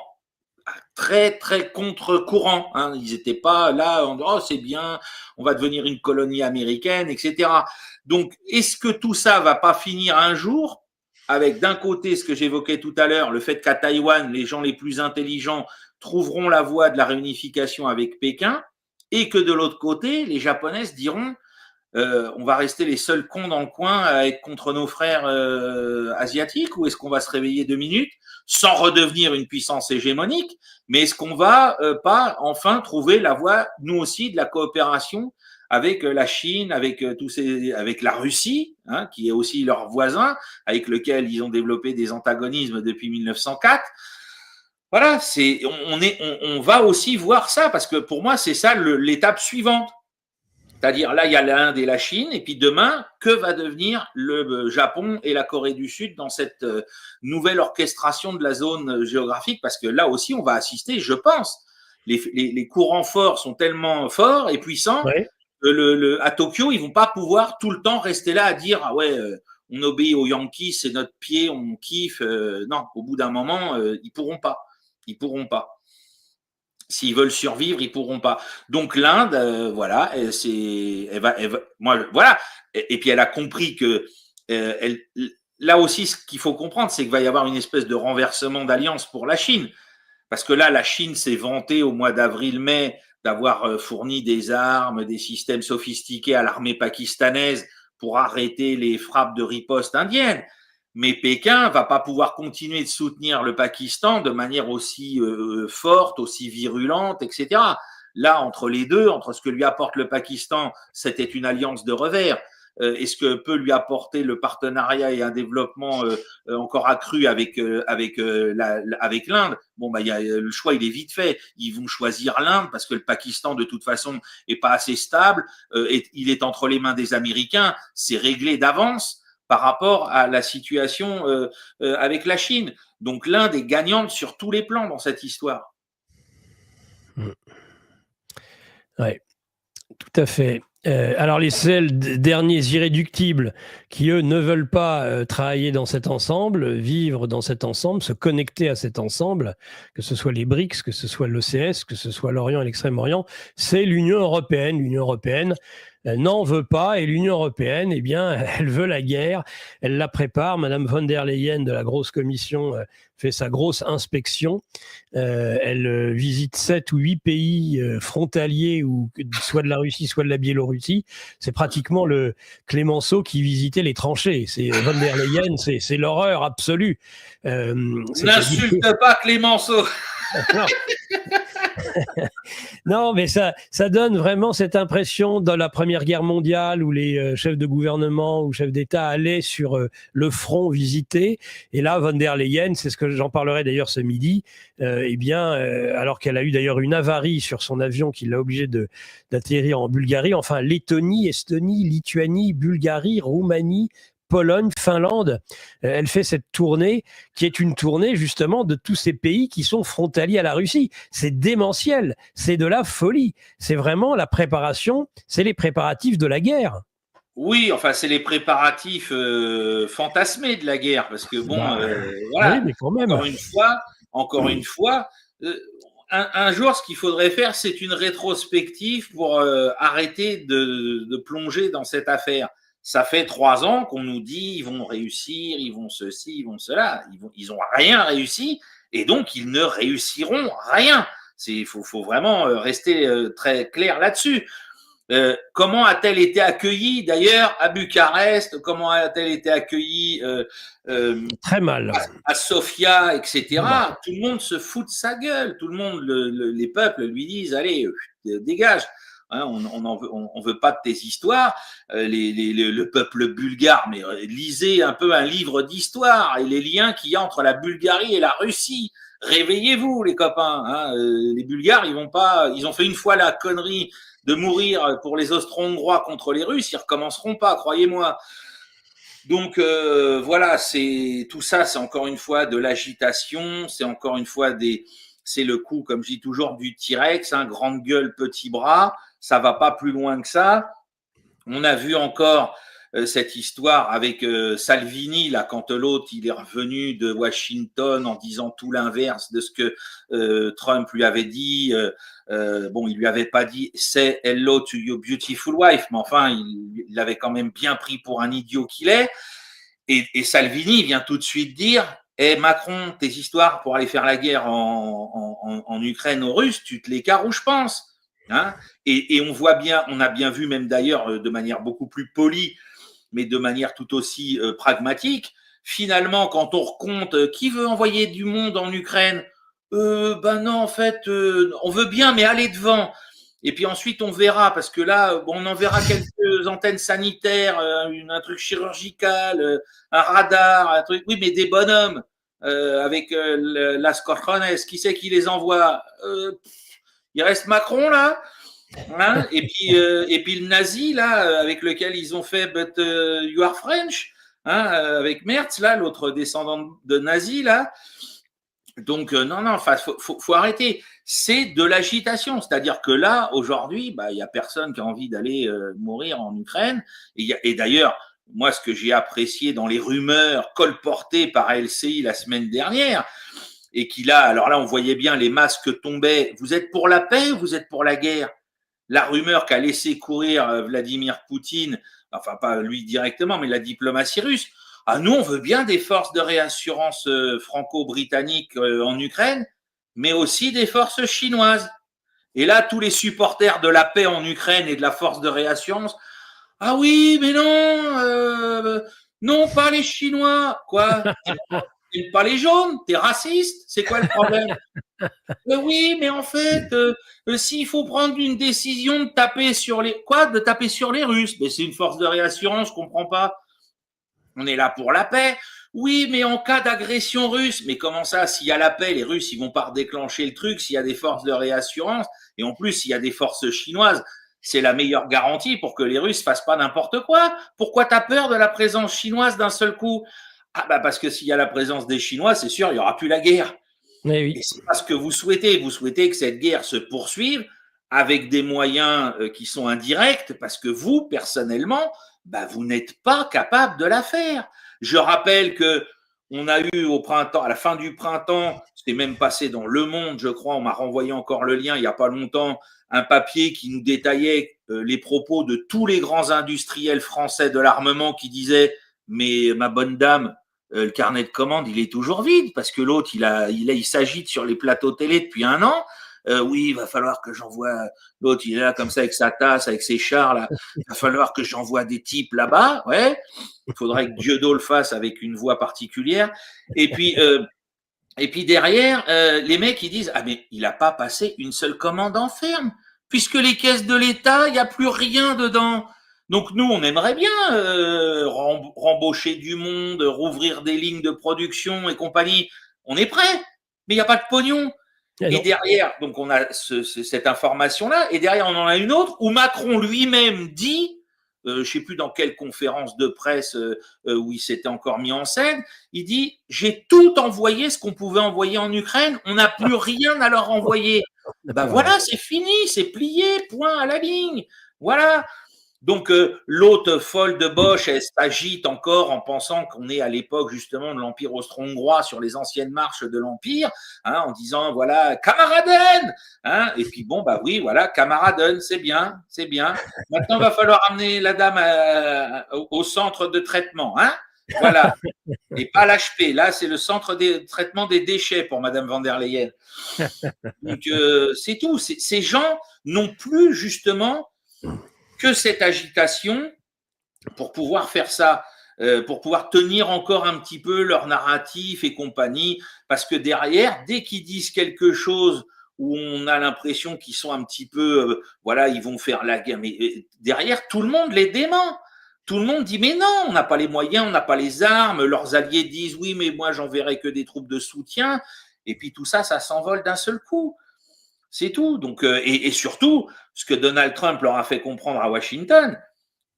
très très contre-courant. Hein. Ils n'étaient pas là en disant oh c'est bien, on va devenir une colonie américaine, etc. Donc est-ce que tout ça va pas finir un jour avec d'un côté ce que j'évoquais tout à l'heure, le fait qu'à Taïwan, les gens les plus intelligents trouveront la voie de la réunification avec Pékin, et que de l'autre côté, les Japonaises diront on va rester les seuls cons dans le coin à être contre nos frères asiatiques, ou est-ce qu'on va se réveiller 2 minutes sans redevenir une puissance hégémonique, mais est-ce qu'on va pas enfin trouver la voie, nous aussi, de la coopération avec la Chine, avec avec la Russie, hein, qui est aussi leur voisin, avec lequel ils ont développé des antagonismes depuis 1904. Voilà, on va aussi voir ça, parce que pour moi, c'est ça l'étape suivante. C'est-à-dire, là, il y a l'Inde et la Chine, et puis demain, que va devenir le Japon et la Corée du Sud dans cette nouvelle orchestration de la zone géographique? Parce que là aussi, on va assister, je pense, les courants forts sont tellement forts et puissants Ouais. que à Tokyo, ils vont pas pouvoir tout le temps rester là à dire ah ouais, on obéit aux Yankees, c'est notre pied, on kiffe. Non, au bout d'un moment, ils pourront pas. Ils pourront pas. S'ils veulent survivre, ils pourront pas. Donc l'Inde, voilà, moi, voilà. Et puis elle a compris que là aussi, ce qu'il faut comprendre, c'est qu'il va y avoir une espèce de renversement d'alliance pour la Chine, parce que là, la Chine s'est vantée au mois d'avril-mai d'avoir fourni des armes, des systèmes sophistiqués à l'armée pakistanaise pour arrêter les frappes de riposte indienne. Mais Pékin va pas pouvoir continuer de soutenir le Pakistan de manière aussi forte, aussi virulente, etc. Là, entre les deux, entre ce que lui apporte le Pakistan, c'était une alliance de revers, et ce que peut lui apporter le partenariat et un développement encore accru avec l'Inde, bon bah le choix il est vite fait. Ils vont choisir l'Inde parce que le Pakistan de toute façon est pas assez stable, et il est entre les mains des Américains, c'est réglé d'avance par rapport à la situation avec la Chine. Donc l'Inde est gagnante sur tous les plans dans cette histoire. Oui, tout à fait. Alors les seuls derniers irréductibles qui, eux, ne veulent pas travailler dans cet ensemble, vivre dans cet ensemble, se connecter à cet ensemble, que ce soit les BRICS, que ce soit l'OCS, que ce soit l'Orient et l'Extrême-Orient, c'est l'Union européenne. L'Union européenne n'en veut pas, et l'Union européenne, eh bien, elle veut la guerre, elle la prépare. Madame von der Leyen de la grosse commission fait sa grosse inspection. Elle visite 7 ou 8 pays frontaliers, ou soit de la Russie, soit de la Biélorussie. C'est pratiquement le Clémenceau qui visitait les tranchées. C'est von der Leyen, c'est l'horreur absolue. N'insulte pas Clémenceau. Non, mais ça donne vraiment cette impression dans la Première Guerre mondiale où les chefs de gouvernement ou chefs d'État allaient sur le front visiter. Et là, von der Leyen, c'est ce que j'en parlerai d'ailleurs ce midi, eh bien, alors qu'elle a eu d'ailleurs une avarie sur son avion qui l'a obligée d'atterrir en Bulgarie, enfin Lettonie, Estonie, Lituanie, Bulgarie, Roumanie, Pologne, Finlande, elle fait cette tournée qui est une tournée justement de tous ces pays qui sont frontaliers à la Russie. C'est démentiel, c'est de la folie. C'est vraiment la préparation, c'est les préparatifs de la guerre. Oui, enfin c'est les préparatifs fantasmés de la guerre, parce que bon, voilà. Oui, mais quand même. Encore une fois, un jour, ce qu'il faudrait faire, c'est une rétrospective pour arrêter de plonger dans cette affaire. Ça fait 3 ans qu'on nous dit ils vont réussir, ils vont ceci, ils vont cela. Ils ont rien réussi, et donc ils ne réussiront rien. Faut vraiment rester très clair là-dessus. Comment a-t-elle été accueillie d'ailleurs à Bucarest? Comment a-t-elle été accueillie très mal à Sofia, etc. Tout le monde se fout de sa gueule. Tout le monde, les peuples lui disent allez, dégage. Hein, on veut pas de tes histoires. Le peuple bulgare, mais lisez un peu un livre d'histoire et les liens qu'il y a entre la Bulgarie et la Russie. Réveillez-vous, les copains. Hein, les Bulgares, ils ont fait une fois la connerie de mourir pour les Austro-Hongrois contre les Russes. Ils recommenceront pas, croyez-moi. Donc voilà, tout ça, c'est encore une fois de l'agitation. C'est encore une fois c'est le coup, comme je dis toujours, du T-Rex, hein, grande gueule, petit bras. Ça va pas plus loin que ça. On a vu encore cette histoire avec Salvini, là, quand l'autre il est revenu de Washington en disant tout l'inverse de ce que Trump lui avait dit. Bon, il lui avait pas dit say hello to your beautiful wife, mais enfin, il l'avait quand même bien pris pour un idiot qu'il est. Et Salvini vient tout de suite dire Macron, tes histoires pour aller faire la guerre en Ukraine aux Russes, tu te les carres où je pense. Hein, et on a bien vu, même d'ailleurs de manière beaucoup plus polie, mais de manière tout aussi pragmatique, finalement, quand on recompte qui veut envoyer du monde en Ukraine, ben non, en fait, on veut bien, mais aller devant. Et puis ensuite, on verra, parce que là, on enverra quelques antennes sanitaires, un truc chirurgical, un radar, un truc. Oui, mais des bonhommes avec Las Cojones, qui c'est qui les envoie? Il reste Macron là, hein, et puis le nazi là avec lequel ils ont fait But you are French, hein, avec Merz là, l'autre descendant de nazi là. Donc non, enfin faut arrêter. C'est de l'agitation, c'est-à-dire que là aujourd'hui, bah il y a personne qui a envie d'aller mourir en Ukraine. Et d'ailleurs, moi ce que j'ai apprécié dans les rumeurs colportées par LCI la semaine dernière, et alors là, on voyait bien les masques tombaient. Vous êtes pour la paix ou vous êtes pour la guerre? La rumeur qu'a laissé courir Vladimir Poutine, enfin pas lui directement, mais la diplomatie russe. Ah, nous, on veut bien des forces de réassurance franco-britanniques en Ukraine, mais aussi des forces chinoises. Et là, tous les supporters de la paix en Ukraine et de la force de réassurance, Ah oui, mais non, non, pas les Chinois. Quoi? T'aimes pas les jaunes? T'es raciste? C'est quoi le problème? Oui, mais en fait, s'il faut prendre une décision de taper sur les… Quoi? De taper sur les Russes? Mais c'est une force de réassurance, je comprends pas. On est là pour la paix. Oui, mais en cas d'agression russe, mais comment ça, s'il y a la paix, les Russes, ils vont pas redéclencher le truc, s'il y a des forces de réassurance, et en plus, s'il y a des forces chinoises, c'est la meilleure garantie pour que les Russes fassent pas n'importe quoi. Pourquoi t'as peur de la présence chinoise d'un seul coup? Ah bah parce que s'il y a la présence des Chinois, c'est sûr, il y aura plus la guerre. Eh oui. Et c'est pas ce que vous souhaitez. Vous souhaitez que cette guerre se poursuive avec des moyens qui sont indirects, parce que vous, personnellement, bah, vous n'êtes pas capable de la faire. Je rappelle que on a eu au printemps, à la fin du printemps, c'était même passé dans Le Monde, je crois, on m'a renvoyé encore le lien il n'y a pas longtemps, un papier qui nous détaillait les propos de tous les grands industriels français de l'armement qui disaient mais ma bonne dame, le carnet de commandes, il est toujours vide parce que l'autre, il s'agite sur les plateaux télé depuis un an. Oui, il va falloir que j'envoie. L'autre, il est là comme ça avec sa tasse, avec ses chars là. Il va falloir que j'envoie des types là-bas. Ouais. Il faudrait que Dieudo le fasse avec une voix particulière. Et puis derrière, les mecs ils disent ah mais il a pas passé une seule commande en ferme puisque les caisses de l'État, il n'y a plus rien dedans. Donc nous, on aimerait bien rembaucher du monde, rouvrir des lignes de production et compagnie. On est prêt, mais il n'y a pas de pognon. Et derrière, donc on a cette information-là, et derrière on en a une autre où Macron lui-même dit, je ne sais plus dans quelle conférence de presse où il s'était encore mis en scène, il dit j'ai tout envoyé ce qu'on pouvait envoyer en Ukraine, on n'a plus rien à leur envoyer. Ben voilà, c'est fini, c'est plié, point à la ligne. Voilà. Donc l'hôte folle de Bosch, elle s'agite encore en pensant qu'on est à l'époque justement de l'Empire austro-hongrois sur les anciennes marches de l'Empire, hein, en disant voilà, Kameraden, hein, et puis bon, bah oui, voilà, Kameraden, c'est bien, c'est bien. Maintenant, il va falloir amener la dame au centre de traitement, hein, voilà. Et pas l'HP, là, c'est le centre de traitement des déchets pour Madame van der Leyen. Donc, c'est tout. Ces gens n'ont plus justement que cette agitation pour pouvoir faire ça, pour pouvoir tenir encore un petit peu leur narratif et compagnie, parce que derrière, dès qu'ils disent quelque chose où on a l'impression qu'ils sont un petit peu, voilà, ils vont faire la guerre, mais derrière, tout le monde les dément. Tout le monde dit mais non, on n'a pas les moyens, on n'a pas les armes. Leurs alliés disent oui, mais moi j'enverrai que des troupes de soutien. Et puis tout ça, ça s'envole d'un seul coup. C'est tout. Donc, et surtout, ce que Donald Trump leur a fait comprendre à Washington,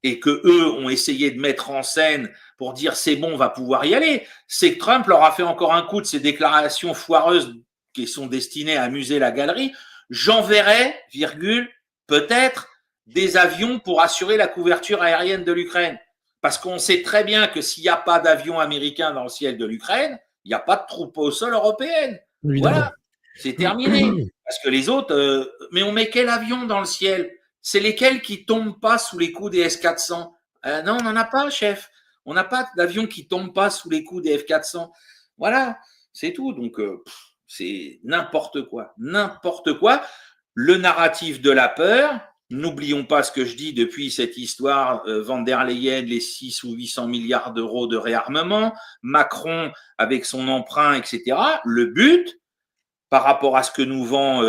et que eux ont essayé de mettre en scène pour dire c'est bon, on va pouvoir y aller, c'est que Trump leur a fait encore un coup de ces déclarations foireuses qui sont destinées à amuser la galerie. J'enverrai, virgule, peut-être des avions pour assurer la couverture aérienne de l'Ukraine. Parce qu'on sait très bien que s'il n'y a pas d'avions américains dans le ciel de l'Ukraine, il n'y a pas de troupes au sol européennes. Voilà, c'est terminé. Parce que les autres, mais on met quel avion dans le ciel? C'est lesquels qui tombent pas sous les coups des S-400? Non, on n'en a pas, chef. On n'a pas d'avion qui tombe pas sous les coups des F-400. Voilà, c'est tout. Donc, c'est n'importe quoi. N'importe quoi. Le narratif de la peur. N'oublions pas ce que je dis depuis cette histoire, Van der Leyen, les 6 ou 800 milliards d'euros de réarmement, Macron avec son emprunt, etc. Le but, par rapport à ce que nous vend,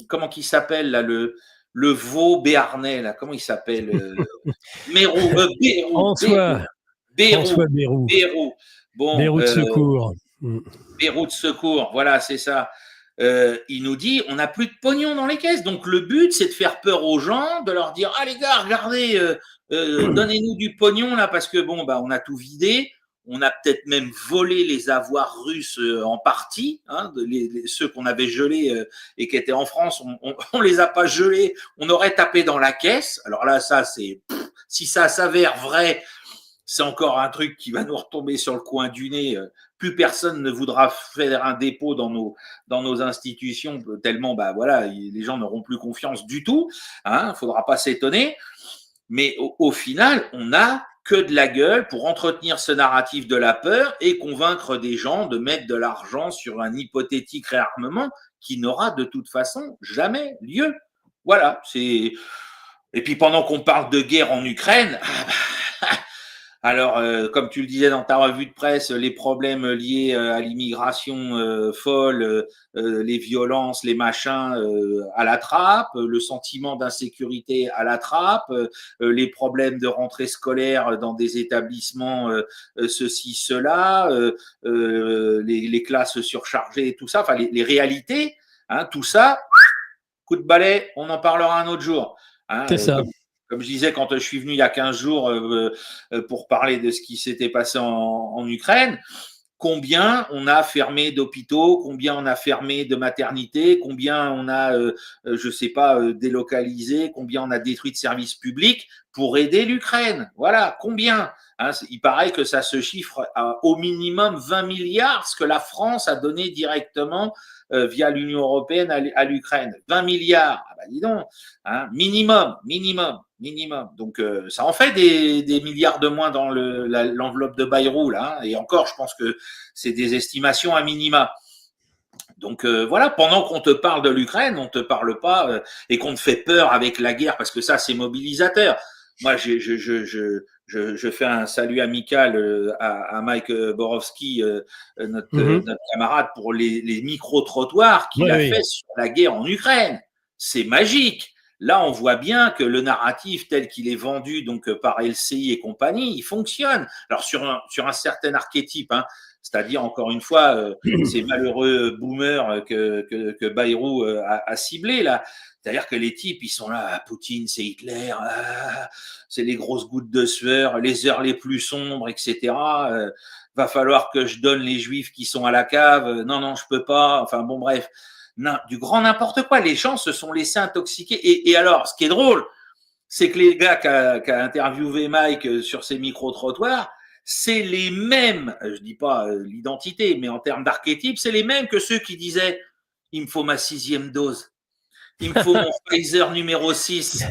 comment qu'il s'appelle là, le veau béarnais, là, comment il s'appelle Mérou, François Bayrou. Bon, Bayrou de secours. Bayrou de secours, voilà, c'est ça. Il nous dit on n'a plus de pognon dans les caisses. Donc le but, c'est de faire peur aux gens, de leur dire ah les gars, regardez, donnez-nous du pognon là parce que bon bah on a tout vidé. On a peut-être même volé les avoirs russes en partie, hein, ceux qu'on avait gelés et qui étaient en France, on les a pas gelés, on aurait tapé dans la caisse. Alors là, ça c'est, si ça s'avère vrai, c'est encore un truc qui va nous retomber sur le coin du nez. Plus personne ne voudra faire un dépôt dans nos institutions tellement, bah voilà, les gens n'auront plus confiance du tout. Hein, faudra pas s'étonner. Mais au final, on a que de la gueule pour entretenir ce narratif de la peur et convaincre des gens de mettre de l'argent sur un hypothétique réarmement qui n'aura de toute façon jamais lieu. Voilà, c'est… Et puis pendant qu'on parle de guerre en Ukraine, alors, comme tu le disais dans ta revue de presse, les problèmes liés à l'immigration folle, les violences, les machins à la trappe, le sentiment d'insécurité à la trappe, les problèmes de rentrée scolaire dans des établissements, ceci, cela, les classes surchargées, tout ça, enfin les réalités, hein, tout ça, coup de balai, on en parlera un autre jour. Hein, C'est ça. comme je disais, quand je suis venu il y a 15 jours pour parler de ce qui s'était passé en Ukraine, combien on a fermé d'hôpitaux, combien on a fermé de maternités, combien on a, je sais pas, délocalisé, combien on a détruit de services publics pour aider l'Ukraine. Voilà, combien, hein, il paraît que ça se chiffre à au minimum 20 milliards, ce que la France a donné directement via l'Union européenne à l'Ukraine. 20 milliards, ah bah dis donc, hein, minimum. Donc ça en fait des milliards de moins dans l'enveloppe de Bayrou là, hein, et encore, je pense que c'est des estimations à minima. Donc voilà, pendant qu'on te parle de l'Ukraine, on te parle pas et qu'on te fait peur avec la guerre, parce que ça c'est mobilisateur. Moi, je fais un salut amical à Mike Borowski, notre camarade, pour les micro-trottoirs qu'il a fait sur la guerre en Ukraine. C'est magique. Là, on voit bien que le narratif tel qu'il est vendu donc par LCI et compagnie, il fonctionne. Alors sur un certain archétype, hein, c'est-à-dire encore une fois ces malheureux boomers que Bayrou a ciblés là. C'est-à-dire que les types, ils sont là, Poutine, c'est Hitler, c'est les grosses gouttes de sueur, les heures les plus sombres, etc. Va falloir que je donne les juifs qui sont à la cave. Non, je peux pas. Enfin bon, bref. Non, du grand n'importe quoi. Les gens se sont laissés intoxiquer. Et alors, ce qui est drôle, c'est que les gars qu'a interviewé Mike sur ces micro-trottoirs, c'est les mêmes, je dis pas l'identité, mais en termes d'archétype, c'est les mêmes que ceux qui disaient « il me faut ma 6e dose ». Il me faut mon Pfizer numéro 6.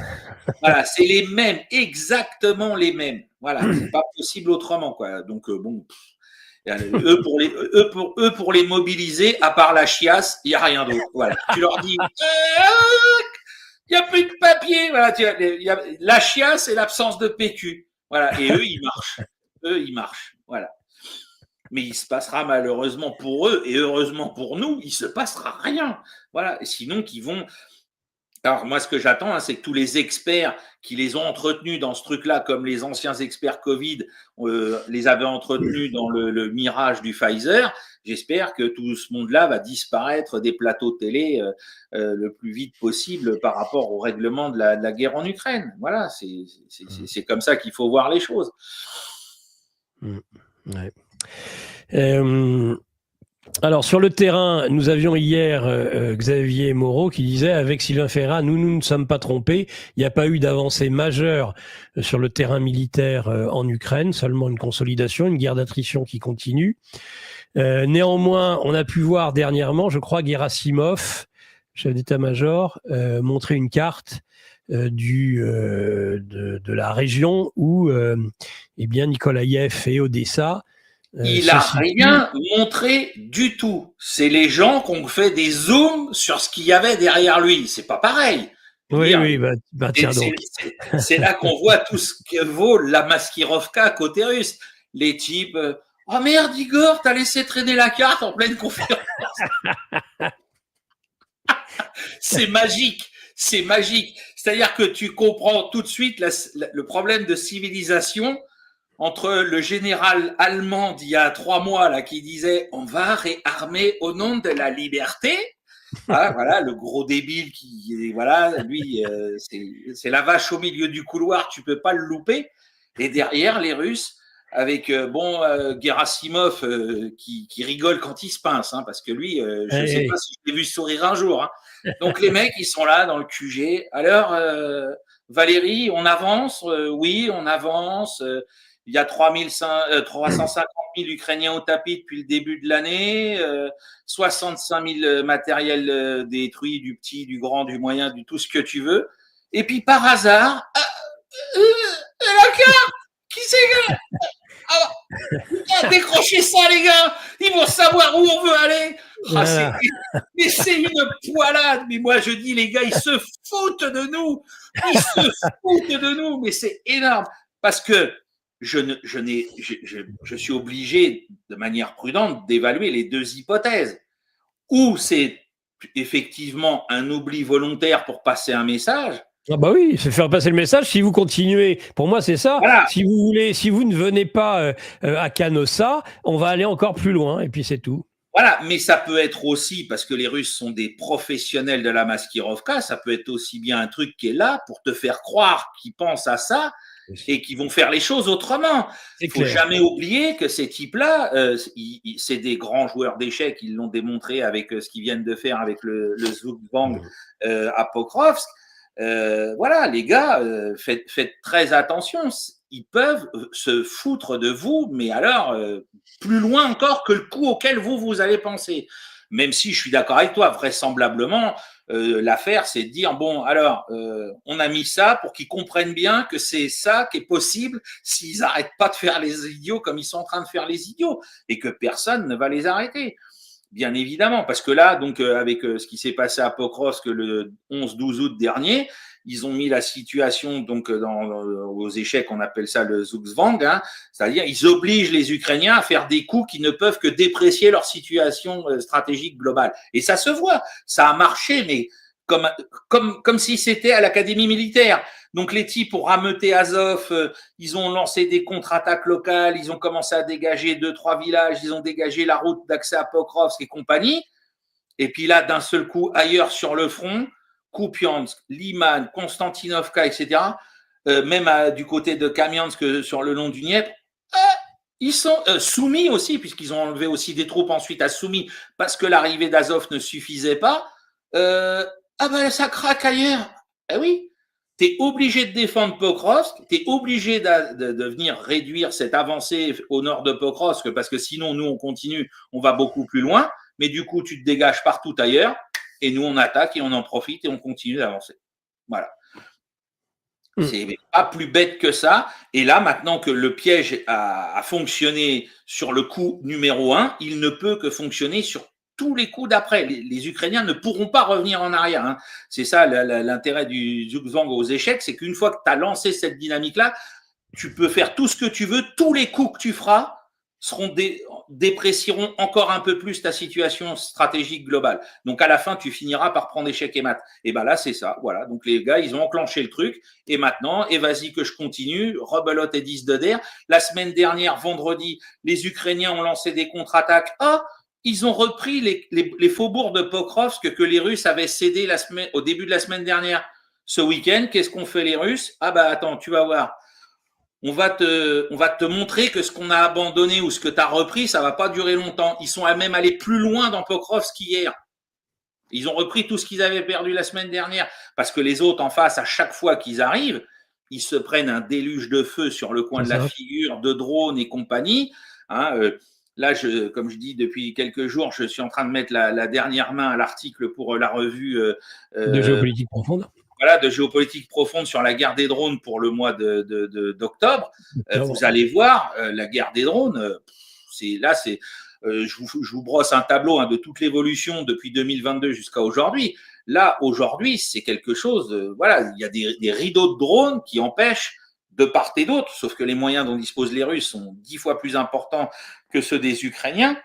Voilà, c'est les mêmes, exactement les mêmes. Voilà, c'est pas possible autrement, quoi. Donc, bon, pour les mobiliser, à part la chiasse, il n'y a rien d'autre. Voilà. Tu leur dis, il n'y a plus de papier. Voilà, y a la chiasse et l'absence de PQ. Voilà. Et eux, ils marchent. Voilà. Mais il se passera malheureusement pour eux et heureusement pour nous, il se passera rien. Voilà. Et sinon, qu'ils vont. Alors moi, ce que j'attends, hein, c'est que tous les experts qui les ont entretenus dans ce truc-là, comme les anciens experts Covid les avaient entretenus dans le mirage du Pfizer, j'espère que tout ce monde-là va disparaître des plateaux télé le plus vite possible par rapport au règlement de la guerre en Ukraine. Voilà, c'est comme ça qu'il faut voir les choses. Ouais. Alors, sur le terrain, nous avions hier Xavier Moreau qui disait, avec Sylvain Ferrat, nous ne sommes pas trompés. Il n'y a pas eu d'avancée majeure sur le terrain militaire en Ukraine, seulement une consolidation, une guerre d'attrition qui continue. Néanmoins, on a pu voir dernièrement, je crois, Gerasimov, chef d'état-major, montrer une carte de la région où Nikolaïev et Odessa. Il n'a rien montré du tout. C'est les gens qui ont fait des zooms sur ce qu'il y avait derrière lui. C'est pas pareil. Oui, tiens donc. C'est là qu'on voit tout ce que vaut la Maskirovka côté russe. Les types, oh merde, Igor, t'as laissé traîner la carte en pleine conférence. C'est magique. C'est-à-dire que tu comprends tout de suite le problème de civilisation entre le général allemand d'il y a 3 mois là qui disait on va réarmer au nom de la liberté. Ah, voilà, le gros débile qui, voilà, lui, c'est la vache au milieu du couloir, tu peux pas le louper. Et derrière, les Russes, avec Gerasimov qui rigole quand il se pince, hein, parce que lui, je ne sais pas si je l'ai vu sourire un jour. Hein. Donc les mecs, ils sont là dans le QG. Alors, Valérie, on avance. Oui, on avance. Il y a 350 000 Ukrainiens au tapis depuis le début de l'année, 65 000 matériels détruits, du petit, du grand, du moyen, du tout ce que tu veux. Et puis par hasard, la carte, qui c'est Ah, putain, décrochez ça, les gars. Ils vont savoir où on veut aller. Ah, mais c'est une poilade. Mais moi, je dis, les gars, ils se foutent de nous. Ils se foutent de nous. Mais c'est énorme. Parce que je suis obligé, de manière prudente, d'évaluer les deux hypothèses. Ou c'est effectivement un oubli volontaire pour passer un message. Ah bah oui, c'est faire passer le message. Si vous continuez, pour moi c'est ça. Voilà. Si vous ne venez pas à Canossa, on va aller encore plus loin et puis c'est tout. Voilà, mais ça peut être aussi, parce que les Russes sont des professionnels de la maskirovka, ça peut être aussi bien un truc qui est là pour te faire croire qu'ils pensent à ça et qu'ils vont faire les choses autrement. Il ne faut jamais oublier que ces types-là, c'est des grands joueurs d'échecs, ils l'ont démontré avec ce qu'ils viennent de faire avec le Zugzwang à Pokrovsk. Voilà, les gars, faites très attention. Ils peuvent se foutre de vous, mais alors plus loin encore que le coup auquel vous allez penser. Même si je suis d'accord avec toi, vraisemblablement, l'affaire, c'est de dire, bon, alors, on a mis ça pour qu'ils comprennent bien que c'est ça qui est possible s'ils n'arrêtent pas de faire les idiots comme ils sont en train de faire les idiots et que personne ne va les arrêter. Bien évidemment, parce que là, donc, avec ce qui s'est passé à Pokrovsk le 11-12 août dernier, ils ont mis la situation donc aux échecs, on appelle ça le Zugzwang, hein, c'est-à-dire ils obligent les Ukrainiens à faire des coups qui ne peuvent que déprécier leur situation stratégique globale. Et ça se voit, ça a marché, mais comme si c'était à l'académie militaire. Donc les types ont rameuté Azov, ils ont lancé des contre-attaques locales, ils ont commencé à dégager 2-3 villages, ils ont dégagé la route d'accès à Pokrovsk et compagnie. Et puis là, d'un seul coup, ailleurs sur le front, Kupiansk, Liman, Konstantinovka, etc., même du côté de Kamiansk sur le long du Dniepr, ils sont soumis aussi, puisqu'ils ont enlevé aussi des troupes ensuite à soumis, parce que l'arrivée d'Azov ne suffisait pas. Ah ben ça craque ailleurs. Eh oui, tu es obligé de défendre Pokrovsk, tu es obligé de venir réduire cette avancée au nord de Pokrovsk, parce que sinon, nous, on continue, on va beaucoup plus loin, mais du coup, tu te dégages partout ailleurs, et nous, on attaque et on en profite et on continue d'avancer. Voilà. C'est pas plus bête que ça. Et là, maintenant que le piège a fonctionné sur le coup numéro 1, il ne peut que fonctionner sur tous les coups d'après. Les Ukrainiens ne pourront pas revenir en arrière. Hein. C'est ça l'intérêt du Zugzwang aux échecs, c'est qu'une fois que tu as lancé cette dynamique-là, tu peux faire tout ce que tu veux, tous les coups que tu feras déprécieront encore un peu plus ta situation stratégique globale. Donc à la fin, tu finiras par prendre échec et mat. Et ben là, c'est ça. Voilà. Donc les gars, ils ont enclenché le truc. Et maintenant, et vas-y que je continue. Rebelote et 10 de der. La semaine dernière, vendredi, les Ukrainiens ont lancé des contre-attaques. Ah, ils ont repris les faubourgs de Pokrovsk que les Russes avaient cédé au début de la semaine dernière. Ce week-end, qu'est-ce qu'ont fait les Russes? Ah bah attends, tu vas voir. On va te montrer que ce qu'on a abandonné ou ce que tu as repris, ça va pas durer longtemps. Ils sont même allés plus loin dans Pokrovsk qu'hier. Ils ont repris tout ce qu'ils avaient perdu la semaine dernière. Parce que les autres en face, à chaque fois qu'ils arrivent, ils se prennent un déluge de feu sur le coin de la figure, de drones et compagnie. Hein, là, comme je dis depuis quelques jours, je suis en train de mettre la dernière main à l'article pour la revue de géopolitique profonde. Voilà, de géopolitique profonde sur la guerre des drones pour le mois d'octobre. Vous allez voir, la guerre des drones, je vous brosse un tableau de toute l'évolution depuis 2022 jusqu'à aujourd'hui. Là, aujourd'hui, c'est quelque chose, voilà, il y a des rideaux de drones qui empêchent de part et d'autre, sauf que les moyens dont disposent les Russes sont 10 fois plus importants que ceux des Ukrainiens.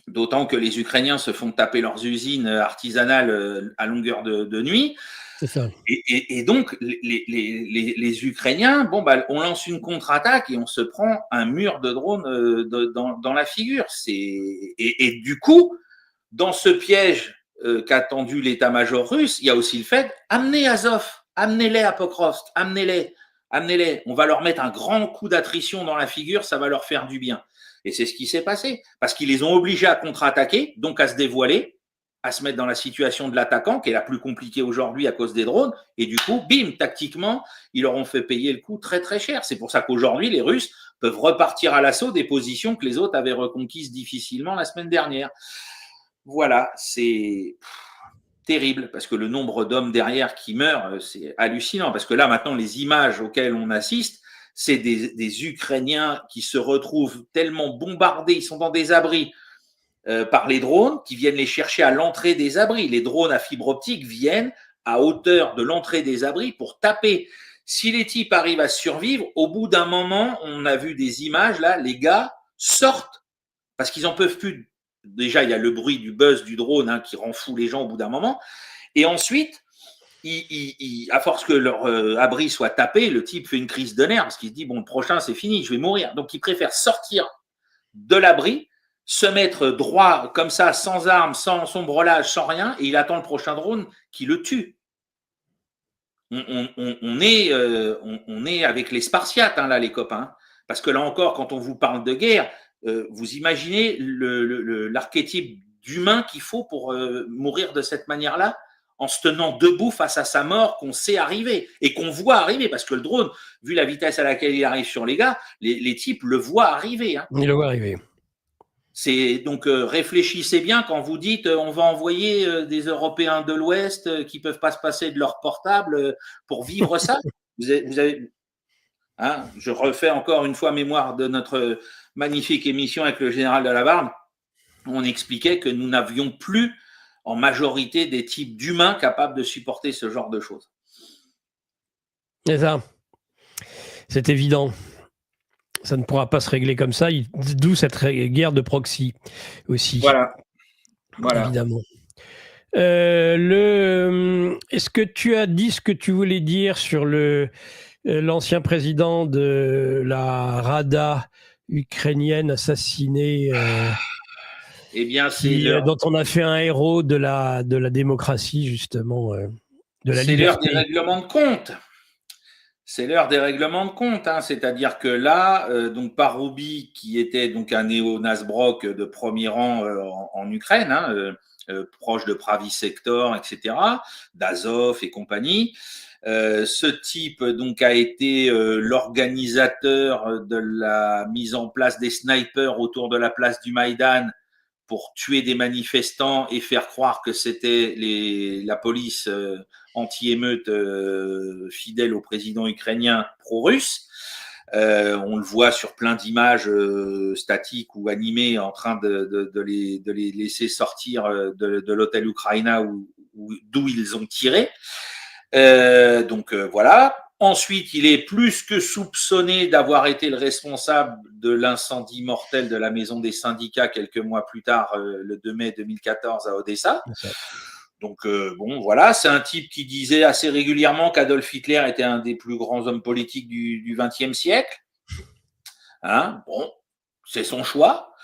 D'autant que les Ukrainiens se font taper leurs usines artisanales à longueur de nuit. C'est ça. Et donc, les Ukrainiens, bon, bah, on lance une contre-attaque et on se prend un mur de drones dans la figure. Et du coup, dans ce piège qu'a tendu l'état-major russe, il y a aussi le fait amenez Azov, amenez-les à Pokrovsk, amenez-les. On va leur mettre un grand coup d'attrition dans la figure, ça va leur faire du bien. Et c'est ce qui s'est passé, parce qu'ils les ont obligés à contre-attaquer, donc à se dévoiler, à se mettre dans la situation de l'attaquant, qui est la plus compliquée aujourd'hui à cause des drones, et du coup, bim, tactiquement, ils leur ont fait payer le coup très très cher. C'est pour ça qu'aujourd'hui, les Russes peuvent repartir à l'assaut des positions que les autres avaient reconquises difficilement la semaine dernière. Voilà, c'est terrible, parce que le nombre d'hommes derrière qui meurent, c'est hallucinant, parce que là, maintenant, les images auxquelles on assiste, c'est des Ukrainiens qui se retrouvent tellement bombardés, ils sont dans des abris par les drones, qui viennent les chercher à l'entrée des abris. Les drones à fibre optique viennent à hauteur de l'entrée des abris pour taper. Si les types arrivent à survivre, au bout d'un moment, on a vu des images, là, les gars sortent parce qu'ils en peuvent plus. Déjà, il y a le bruit du buzz du drone qui rend fou les gens au bout d'un moment. Et ensuite, à force que leur abri soit tapé, le type fait une crise de nerfs parce qu'il se dit, bon, le prochain, c'est fini, je vais mourir. Donc, il préfère sortir de l'abri, se mettre droit comme ça, sans armes, sans sombrelage, sans rien, et il attend le prochain drone qui le tue. On est avec les Spartiates, là, les copains. Parce que là encore, quand on vous parle de guerre, vous imaginez l'archétype d'humain qu'il faut pour mourir de cette manière-là, en se tenant debout face à sa mort qu'on sait arriver et qu'on voit arriver. Parce que le drone, vu la vitesse à laquelle il arrive sur les gars, les types le voient arriver. Il le voit arriver. Donc réfléchissez bien quand vous dites on va envoyer des Européens de l'Ouest qui peuvent pas se passer de leur portable pour vivre ça. Vous avez je refais encore une fois mémoire de notre magnifique émission avec le général de la Barbe. On expliquait que nous n'avions plus en majorité des types d'humains capables de supporter ce genre de choses. C'est ça. C'est évident. Ça ne pourra pas se régler comme ça, d'où cette guerre de proxy aussi. Voilà. Évidemment. Est-ce que tu as dit ce que tu voulais dire sur l'ancien président de la Rada ukrainienne assassiné, eh bien, dont on a fait un héros de la démocratie, justement, de la liberté. C'est l'heure des règlements de compte. C'est l'heure des règlements de compte, c'est-à-dire que là, donc Paroubi, qui était donc un néo-Nasbrock de premier rang en Ukraine, proche de Pravi Sector, etc., d'Azov et compagnie, ce type donc a été l'organisateur de la mise en place des snipers autour de la place du Maïdan pour tuer des manifestants et faire croire que c'était la police anti-émeute fidèle au président ukrainien pro-russe. On le voit sur plein d'images statiques ou animées en train de les laisser sortir de l'hôtel Ukraina d'où ils ont tiré. Donc voilà. Ensuite, il est plus que soupçonné d'avoir été le responsable de l'incendie mortel de la maison des syndicats quelques mois plus tard, le 2 mai 2014 à Odessa. Donc bon, voilà, c'est un type qui disait assez régulièrement qu'Adolf Hitler était un des plus grands hommes politiques du XXe siècle. Bon, c'est son choix.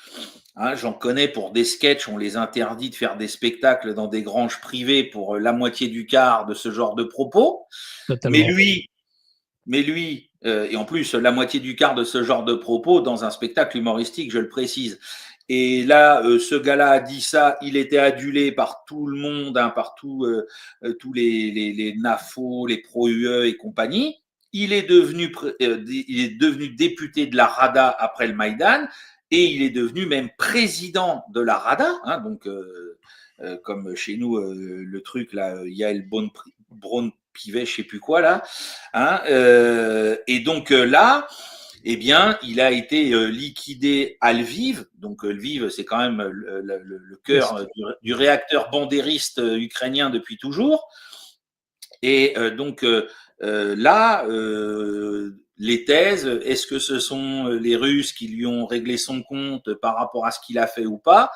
J'en connais pour des sketchs, on les interdit de faire des spectacles dans des granges privées pour la moitié du quart de ce genre de propos. Totalement. Mais lui, et en plus la moitié du quart de ce genre de propos dans un spectacle humoristique, je le précise. Et là, ce gars-là a dit ça, il était adulé par tout le monde, par tous les NAFO, les pro-UE et compagnie. Il est devenu député de la Rada après le Maïdan et il est devenu même président de la Rada. Donc, comme chez nous, le truc, là, Yael Braun-Pivet, je sais plus quoi, là. Et donc là, eh bien, il a été liquidé à Lviv. Donc, Lviv, c'est quand même le cœur du réacteur bandériste ukrainien depuis toujours. Et donc, là, les thèses, est-ce que ce sont les Russes qui lui ont réglé son compte par rapport à ce qu'il a fait ou pas?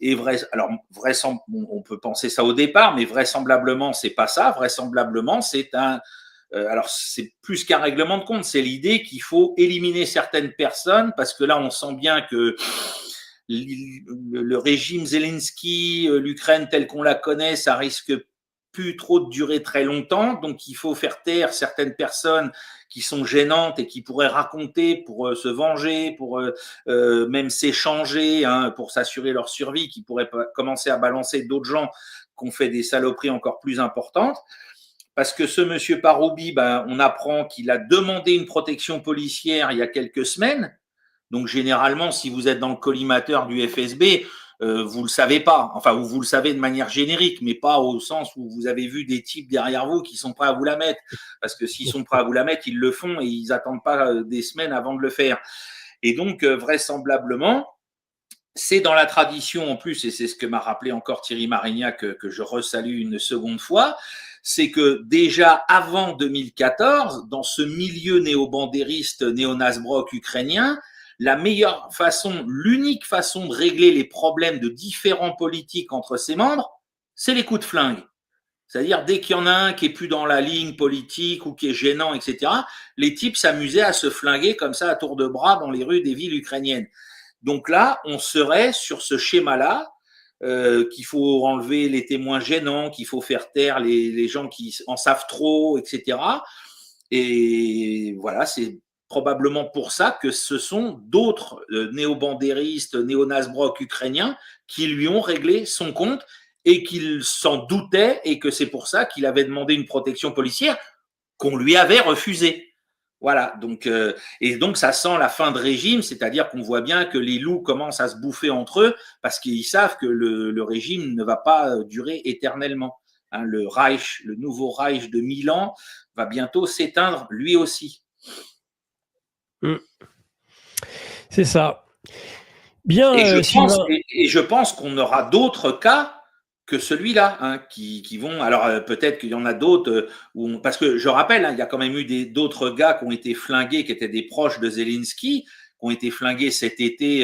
Et on peut penser ça au départ, mais vraisemblablement, c'est pas ça. Vraisemblablement, c'est alors, c'est plus qu'un règlement de compte, c'est l'idée qu'il faut éliminer certaines personnes parce que là, on sent bien que le régime Zelensky, l'Ukraine telle qu'on la connaît, ça risque plus trop de durer très longtemps. Donc, il faut faire taire certaines personnes qui sont gênantes et qui pourraient raconter pour se venger, pour même s'échanger, pour s'assurer leur survie, qui pourraient commencer à balancer d'autres gens qui ont fait des saloperies encore plus importantes. Parce que ce monsieur Paroubi, on apprend qu'il a demandé une protection policière il y a quelques semaines. Donc, généralement, si vous êtes dans le collimateur du FSB, vous le savez pas, enfin vous le savez de manière générique, mais pas au sens où vous avez vu des types derrière vous qui sont prêts à vous la mettre, parce que s'ils sont prêts à vous la mettre, ils le font et ils attendent pas des semaines avant de le faire. Et donc vraisemblablement, c'est dans la tradition en plus, et c'est ce que m'a rappelé encore Thierry Marignac, que je resalue une seconde fois, c'est que déjà avant 2014, dans ce milieu néo-bandériste, néo-Nasbrock ukrainien, la meilleure façon, l'unique façon de régler les problèmes de différents politiques entre ses membres, c'est les coups de flingue. C'est-à-dire, dès qu'il y en a un qui est plus dans la ligne politique ou qui est gênant, etc., les types s'amusaient à se flinguer comme ça à tour de bras dans les rues des villes ukrainiennes. Donc là, on serait sur ce schéma-là, qu'il faut enlever les témoins gênants, qu'il faut faire taire les gens qui en savent trop, etc. Et voilà, c'est probablement pour ça que ce sont d'autres néo-bandéristes, néo-Nasbrock ukrainiens qui lui ont réglé son compte et qu'il s'en doutait et que c'est pour ça qu'il avait demandé une protection policière qu'on lui avait refusée. Voilà, donc et donc ça sent la fin de régime, c'est-à-dire qu'on voit bien que les loups commencent à se bouffer entre eux parce qu'ils savent que le régime ne va pas durer éternellement. Hein, le Reich, le nouveau Reich de Milan, va bientôt s'éteindre lui aussi. C'est ça. Bien, et je pense qu'on aura d'autres cas que celui-là, hein, qui vont. Alors peut-être qu'il y en a d'autres parce que je rappelle, hein, il y a quand même eu d'autres gars qui ont été flingués, qui étaient des proches de Zelensky, qui ont été flingués cet été,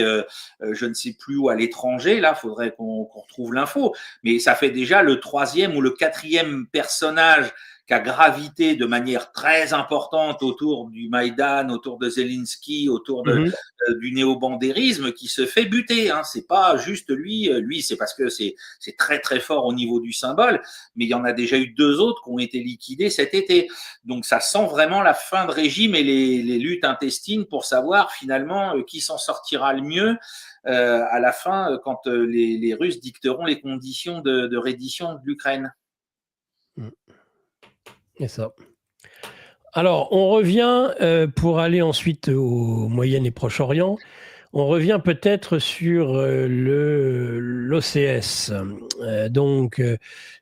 je ne sais plus où, à l'étranger. Là, faudrait qu'on retrouve l'info. Mais ça fait déjà le 3e ou le 4e personnage qui a gravité de manière très importante autour du Maïdan, autour de Zelensky, autour du néo-bandérisme, qui se fait buter. Hein. C'est pas juste lui. Lui, c'est parce que c'est très très fort au niveau du symbole, mais il y en a déjà eu 2 autres qui ont été liquidés cet été. Donc ça sent vraiment la fin de régime et les luttes intestines pour savoir finalement qui s'en sortira le mieux à la fin, quand les Russes dicteront les conditions de reddition de l'Ukraine. C'est ça. Alors, on revient pour aller ensuite au Moyen et Proche-Orient. On revient peut-être sur l'OCS. Donc,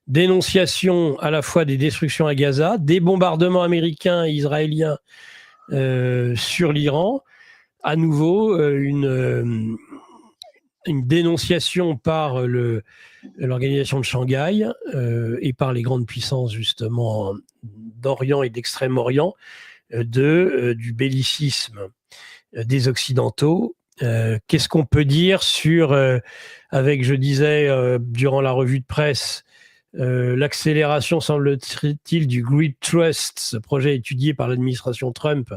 dénonciation à la fois des destructions à Gaza, des bombardements américains et israéliens sur l'Iran. À nouveau, une dénonciation par l'organisation de Shanghai et par les grandes puissances justement d'Orient et d'Extrême-Orient du bellicisme des Occidentaux. Qu'est-ce qu'on peut dire sur, avec, je disais, durant la revue de presse, l'accélération, semble-t-il, du Grid Trust, ce projet étudié par l'administration Trump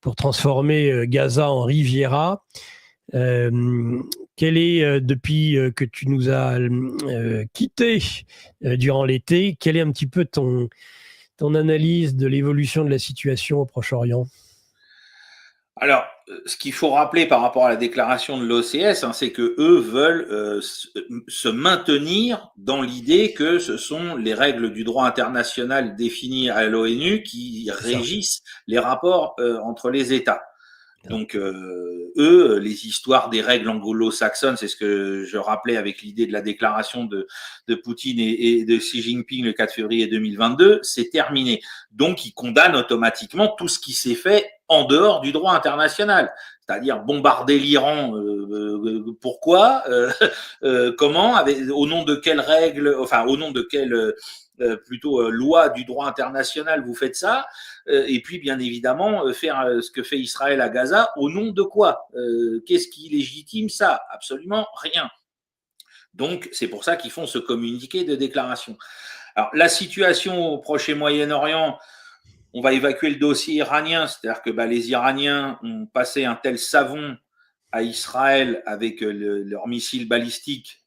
pour transformer Gaza en Riviera. Quel est, depuis que tu nous as quittés durant l'été, quelle est un petit peu ton analyse de l'évolution de la situation au Proche-Orient ? Alors, ce qu'il faut rappeler par rapport à la déclaration de l'OCS, hein, c'est que eux veulent se maintenir dans l'idée que ce sont les règles du droit international définies à l'ONU qui régissent les rapports entre les États. Donc, eux, les histoires des règles anglo-saxonnes, c'est ce que je rappelais avec l'idée de la déclaration de Poutine et de Xi Jinping le 4 février 2022, c'est terminé. Donc, ils condamnent automatiquement tout ce qui s'est fait en dehors du droit international. C'est-à-dire bombarder l'Iran, pourquoi, comment, au nom de quelles règles, enfin, au nom de quelles loi du droit international vous faites ça, et puis bien évidemment faire ce que fait Israël à Gaza, au nom de quoi, qu'est-ce qui légitime ça? Absolument rien. Donc c'est pour ça qu'ils font ce communiqué de déclaration. Alors la situation au Proche et Moyen-Orient, on va évacuer le dossier iranien, c'est-à-dire que les Iraniens ont passé un tel savon à Israël avec leurs missiles balistiques.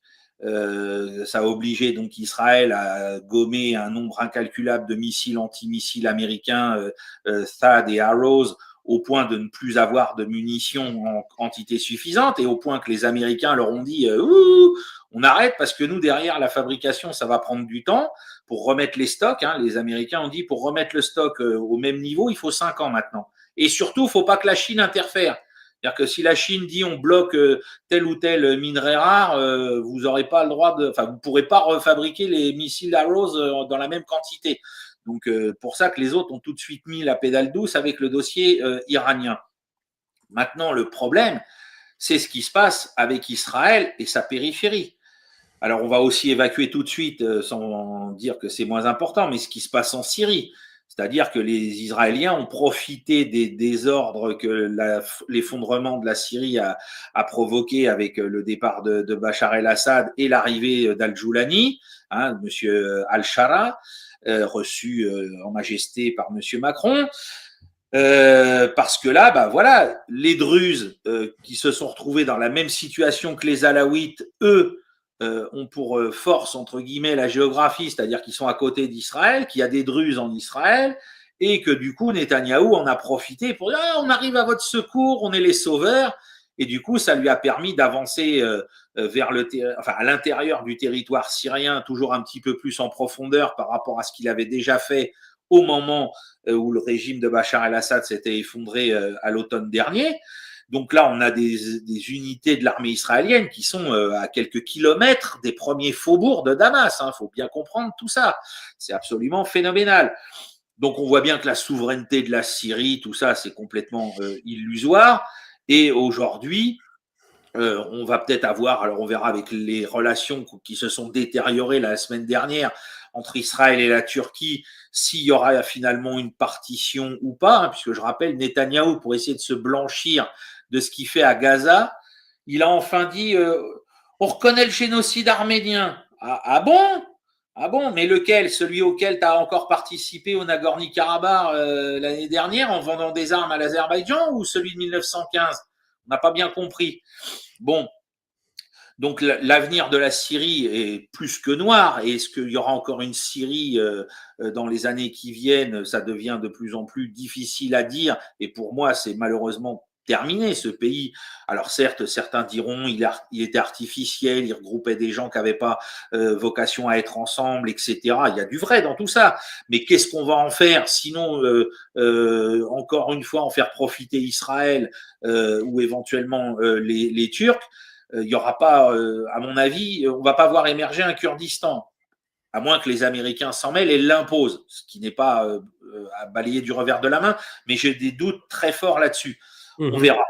Ça a obligé donc Israël à gommer un nombre incalculable de missiles antimissiles américains, THAAD et Arrows, au point de ne plus avoir de munitions en quantité suffisante et au point que les Américains leur ont dit on arrête parce que nous, derrière la fabrication, ça va prendre du temps pour remettre les stocks. Hein. Les Américains ont dit pour remettre le stock au même niveau, il faut 5 ans maintenant. Et surtout, il ne faut pas que la Chine interfère. C'est-à-dire que si la Chine dit on bloque tel ou tel minerai rare, vous n'aurez pas le droit vous pourrez pas refabriquer les missiles Arrows dans la même quantité. Donc pour ça que les autres ont tout de suite mis la pédale douce avec le dossier iranien. Maintenant, le problème, c'est ce qui se passe avec Israël et sa périphérie. Alors, on va aussi évacuer tout de suite, sans dire que c'est moins important, mais ce qui se passe en Syrie. C'est-à-dire que les Israéliens ont profité des désordres que l'effondrement de la Syrie a provoqué avec le départ de Bachar el-Assad et l'arrivée d'Al-Joulani, monsieur Al-Shara, reçu en majesté par monsieur Macron. Parce que là, voilà, les Druzes qui se sont retrouvés dans la même situation que les Alaouites, eux, ont pour force, entre guillemets, la géographie, c'est-à-dire qu'ils sont à côté d'Israël, qu'il y a des Druzes en Israël, et que du coup, Netanyahou en a profité pour dire on arrive à votre secours, on est les sauveurs, et du coup, ça lui a permis d'avancer vers à l'intérieur du territoire syrien, toujours un petit peu plus en profondeur par rapport à ce qu'il avait déjà fait au moment où le régime de Bachar el-Assad s'était effondré à l'automne dernier. Donc là, on a des unités de l'armée israélienne qui sont à quelques kilomètres des premiers faubourgs de Damas. Faut bien comprendre tout ça. C'est absolument phénoménal. Donc on voit bien que la souveraineté de la Syrie, tout ça, c'est complètement illusoire. Et aujourd'hui, on va peut-être avoir, alors on verra avec les relations qui se sont détériorées la semaine dernière entre Israël et la Turquie, s'il y aura finalement une partition ou pas, puisque je rappelle, Netanyahou, pour essayer de se blanchir de ce qu'il fait à Gaza, il a enfin dit on reconnaît le génocide arménien. Ah bon? Ah bon, mais lequel? Celui auquel tu as encore participé au Nagorno-Karabakh l'année dernière en vendant des armes à l'Azerbaïdjan, ou celui de 1915? On n'a pas bien compris. Bon, donc l'avenir de la Syrie est plus que noir. Et est-ce qu'il y aura encore une Syrie dans les années qui viennent? Ça devient de plus en plus difficile à dire. Et pour moi, c'est malheureusement terminé, ce pays. Alors certes, certains diront il était artificiel, il regroupait des gens qui n'avaient pas vocation à être ensemble, etc. Il y a du vrai dans tout ça. Mais qu'est-ce qu'on va en faire? Sinon, encore une fois, en faire profiter Israël ou éventuellement les Turcs. Il n'y aura pas, à mon avis, on ne va pas voir émerger un Kurdistan, à moins que les Américains s'en mêlent et l'imposent, ce qui n'est pas à balayer du revers de la main, mais j'ai des doutes très forts là-dessus. On verra.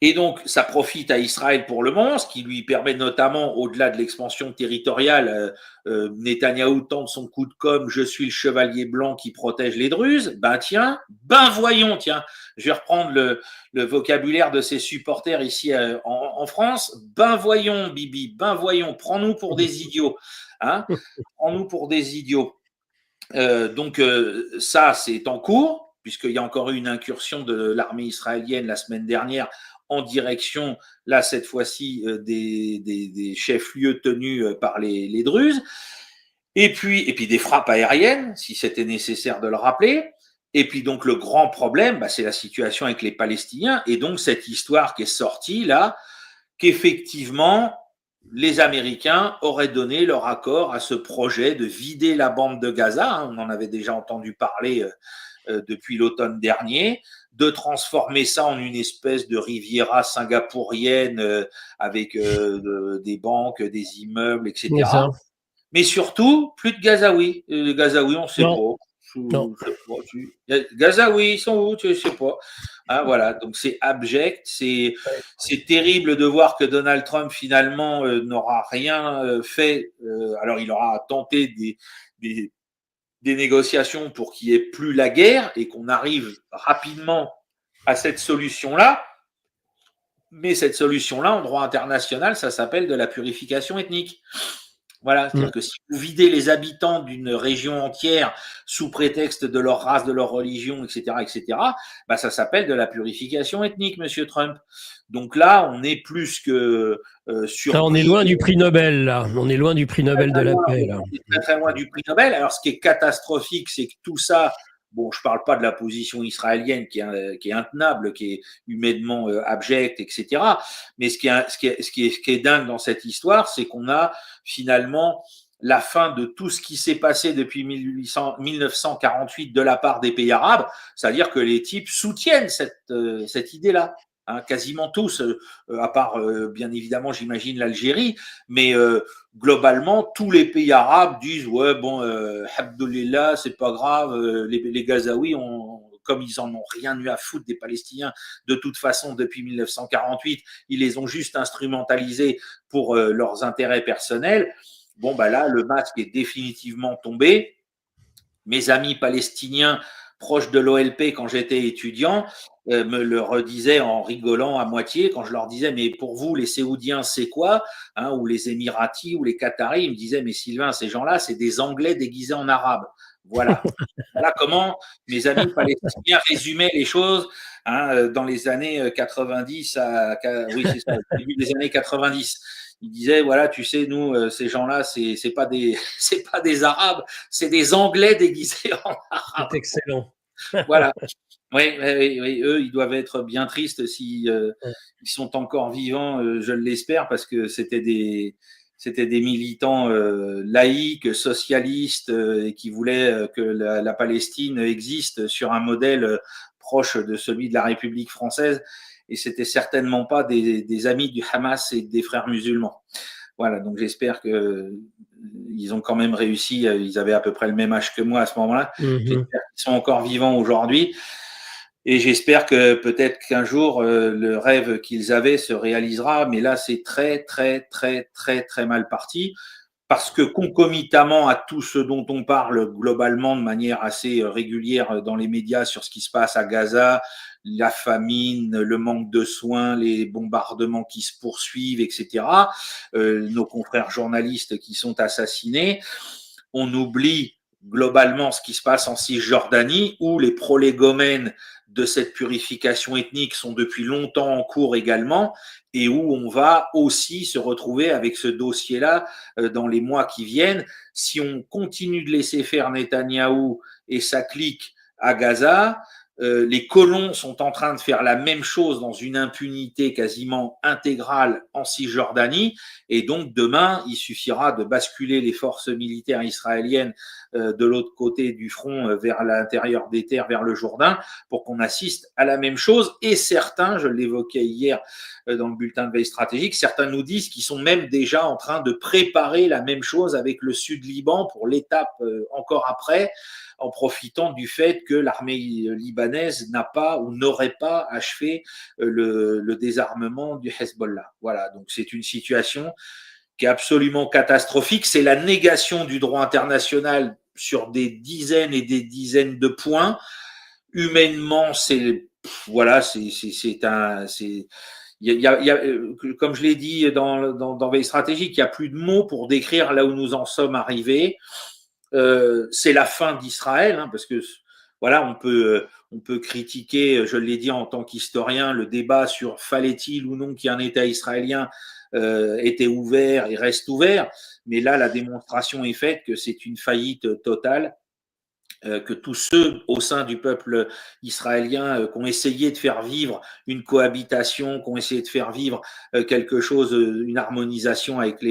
Et donc, ça profite à Israël pour le moment, ce qui lui permet notamment, au-delà de l'expansion territoriale, Netanyahou tente son coup de com', je suis le chevalier blanc qui protège les Druzes. Voyons, je vais reprendre le vocabulaire de ses supporters ici en France. Voyons, Bibi, voyons, prends-nous pour des idiots. Prends-nous pour des idiots. Donc, ça, c'est en cours, puisqu'il y a encore eu une incursion de l'armée israélienne la semaine dernière en direction, là, cette fois-ci, des chefs-lieux tenus par les Druzes. Et puis des frappes aériennes, si c'était nécessaire de le rappeler. Et puis donc, le grand problème, c'est la situation avec les Palestiniens. Et donc, cette histoire qui est sortie là, qu'effectivement, les Américains auraient donné leur accord à ce projet de vider la bande de Gaza. On en avait déjà entendu parler depuis l'automne dernier, de transformer ça en une espèce de riviera singapourienne avec des banques, des immeubles, etc. Mais surtout, plus de Gazaouis. Les Gazaouis, on ne sait pas. Gazaouis, ils sont où? Je ne sais pas. Voilà, donc c'est abject, c'est terrible de voir que Donald Trump finalement n'aura rien fait. Alors il aura tenté des négociations pour qu'il n'y ait plus la guerre et qu'on arrive rapidement à cette solution-là. Mais cette solution-là, en droit international, ça s'appelle de la purification ethnique. Voilà, c'est-à-dire que si vous videz les habitants d'une région entière sous prétexte de leur race, de leur religion, etc., ça s'appelle de la purification ethnique, monsieur Trump. Donc là, on est plus que sur. On est loin du prix Nobel, là. On est loin du prix Nobel de la paix, là. On est très, très loin du prix Nobel. Alors, ce qui est catastrophique, c'est que tout ça. Bon, je parle pas de la position israélienne qui est intenable, qui est humainement abjecte, etc. Mais ce qui est dingue dans cette histoire, c'est qu'on a finalement la fin de tout ce qui s'est passé depuis 1948 de la part des pays arabes, c'est-à-dire que les types soutiennent cette idée-là. Hein, quasiment tous, à part bien évidemment, j'imagine, l'Algérie, mais globalement, tous les pays arabes disent ouais, bon, Alhamdoulilah, c'est pas grave, les Gazaouis comme ils en ont rien eu à foutre des Palestiniens, de toute façon, depuis 1948, ils les ont juste instrumentalisés pour leurs intérêts personnels. Bon, bah là, le masque est définitivement tombé. Mes amis palestiniens proches de l'OLP, quand j'étais étudiant, me le redisaient en rigolant à moitié quand je leur disais mais pour vous les Séoudiens c'est quoi, hein, ou les Émiratis ou les Qataris, ils me disaient mais Sylvain, ces gens-là c'est des Anglais déguisés en Arabes. Voilà. Voilà comment mes amis palestiniens résumaient les choses, hein, dans les années 90 oui c'est ça, début des années 90. Ils disaient voilà, tu sais, nous ces gens-là c'est pas des c'est pas des Arabes, c'est des Anglais déguisés en Arabes. C'est excellent. Voilà. Oui, eux, ils doivent être bien tristes si ils sont encore vivants, je l'espère, parce que c'était des militants laïques, socialistes, et qui voulaient que la Palestine existe sur un modèle proche de celui de la République française. Et c'était certainement pas des amis du Hamas et des frères musulmans. Voilà, donc j'espère que ils ont quand même réussi. Ils avaient à peu près le même âge que moi à ce moment-là. J'espère qu'ils sont encore vivants aujourd'hui. Et j'espère que peut-être qu'un jour, le rêve qu'ils avaient se réalisera. Mais là, c'est très, très, très, très, très mal parti. Parce que concomitamment à tout ce dont on parle globalement de manière assez régulière dans les médias sur ce qui se passe à Gaza, la famine, le manque de soins, les bombardements qui se poursuivent, etc., nos confrères journalistes qui sont assassinés, on oublie globalement ce qui se passe en Cisjordanie, où les prolégomènes de cette purification ethnique sont depuis longtemps en cours également, et où on va aussi se retrouver avec ce dossier-là dans les mois qui viennent. Si on continue de laisser faire Netanyahou et sa clique à Gaza, les colons sont en train de faire la même chose dans une impunité quasiment intégrale en Cisjordanie. Et donc demain, il suffira de basculer les forces militaires israéliennes de l'autre côté du front vers l'intérieur des terres, vers le Jourdain, pour qu'on assiste à la même chose. Et certains, je l'évoquais hier dans le bulletin de veille stratégique, certains nous disent qu'ils sont même déjà en train de préparer la même chose avec le Sud-Liban pour l'étape encore après, en profitant du fait que l'armée libanaise n'a pas ou n'aurait pas achevé le désarmement du Hezbollah. Voilà, donc c'est une situation qui est absolument catastrophique. C'est la négation du droit international sur des dizaines et des dizaines de points. Humainement, c'est voilà, comme je l'ai dit dans Veille stratégique, il n'y a plus de mots pour décrire là où nous en sommes arrivés. C'est la fin d'Israël, hein, parce que voilà, on peut critiquer, je l'ai dit en tant qu'historien, le débat sur fallait-il ou non qu'il y ait un État israélien était ouvert et reste ouvert, mais là la démonstration est faite que c'est une faillite totale, que tous ceux au sein du peuple israélien qui ont essayé de faire vivre une cohabitation, qui ont essayé de faire vivre quelque chose, une harmonisation avec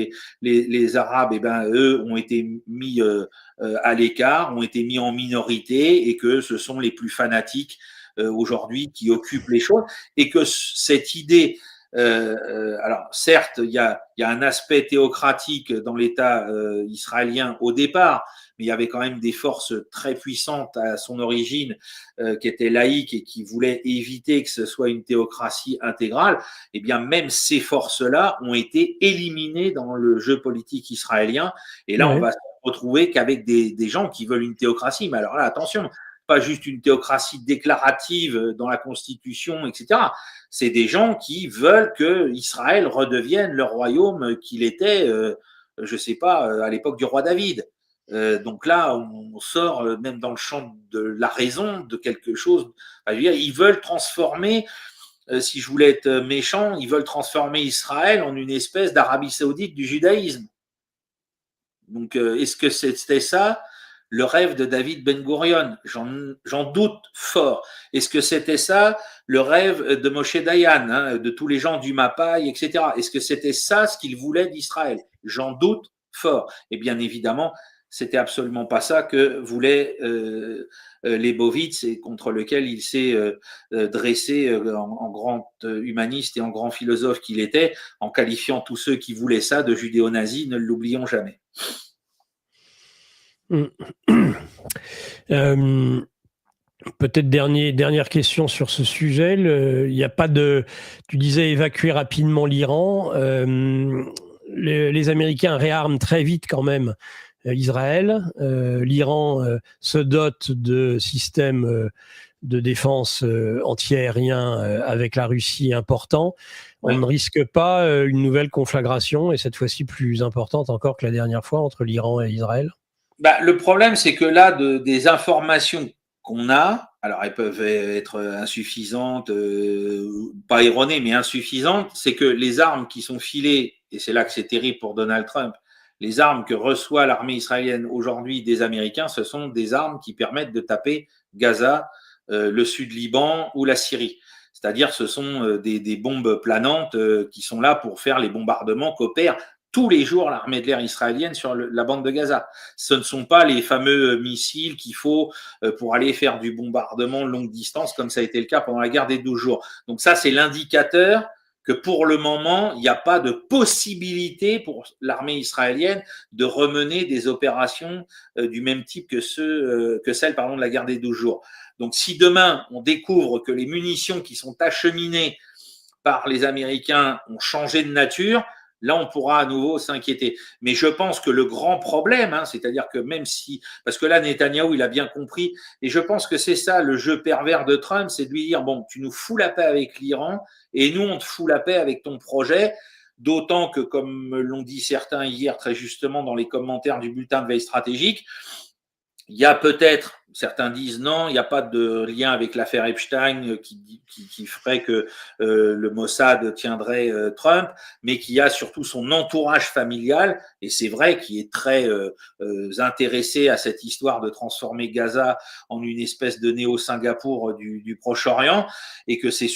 les Arabes, et ben eux ont été mis à l'écart, ont été mis en minorité, et que ce sont les plus fanatiques aujourd'hui qui occupent les choses, et que cette idée alors certes, il y a un aspect théocratique dans l'État israélien au départ, mais il y avait quand même des forces très puissantes à son origine qui étaient laïques et qui voulaient éviter que ce soit une théocratie intégrale. Et bien même ces forces-là ont été éliminées dans le jeu politique israélien. Et là, on va se retrouver qu'avec des gens qui veulent une théocratie. Mais alors là, attention, pas juste une théocratie déclarative dans la Constitution, etc. C'est des gens qui veulent que Israël redevienne le royaume qu'il était, je sais pas, à l'époque du roi David. Donc là, on sort même dans le champ de la raison de quelque chose. Ils veulent transformer, si je voulais être méchant, ils veulent transformer Israël en une espèce d'Arabie saoudite du judaïsme. Donc, est-ce que c'était ça le rêve de David Ben Gurion? J'en doute fort. Est-ce que c'était ça le rêve de Moshe Dayan, hein, de tous les gens du Mapai, etc. Est-ce que c'était ça ce qu'il voulait d'Israël? J'en doute fort. Et bien évidemment, c'était absolument pas ça que voulait Leibowitz et contre lequel il s'est dressé en grand humaniste et en grand philosophe qu'il était, en qualifiant tous ceux qui voulaient ça de judéo-nazis, ne l'oublions jamais. Peut-être dernière question sur ce sujet. Il n'y a pas de. Tu disais évacuer rapidement l'Iran. Les Américains réarment très vite quand même Israël. L'Iran se dote de systèmes de défense antiaérien avec la Russie importants. On ne risque pas une nouvelle conflagration, et cette fois-ci plus importante encore que la dernière fois, entre l'Iran et Israël? Le problème, c'est que là, des informations qu'on a, alors elles peuvent être insuffisantes, pas erronées, mais insuffisantes, c'est que les armes qui sont filées, et c'est là que c'est terrible pour Donald Trump, les armes que reçoit l'armée israélienne aujourd'hui des Américains, ce sont des armes qui permettent de taper Gaza, le sud Liban ou la Syrie. C'est-à-dire ce sont des bombes planantes qui sont là pour faire les bombardements qu'opère tous les jours l'armée de l'air israélienne sur la bande de Gaza. Ce ne sont pas les fameux missiles qu'il faut pour aller faire du bombardement longue distance, comme ça a été le cas pendant la guerre des 12 jours. Donc ça, c'est l'indicateur que pour le moment, il n'y a pas de possibilité pour l'armée israélienne de remener des opérations du même type que celles de la guerre des 12 jours. Donc si demain, on découvre que les munitions qui sont acheminées par les Américains ont changé de nature, là, on pourra à nouveau s'inquiéter. Mais je pense que le grand problème, c'est-à-dire que même si, parce que là, Netanyahou, il a bien compris, et je pense que c'est ça le jeu pervers de Trump, c'est de lui dire, bon, tu nous fous la paix avec l'Iran, et nous, on te fout la paix avec ton projet, d'autant que, comme l'ont dit certains hier très justement dans les commentaires du bulletin de veille stratégique, il y a peut-être, certains disent non, il n'y a pas de lien avec l'affaire Epstein qui ferait que le Mossad tiendrait Trump, mais qui y a surtout son entourage familial, et c'est vrai qu'il est très intéressé à cette histoire de transformer Gaza en une espèce de néo-Singapour du Proche-Orient, et que c'est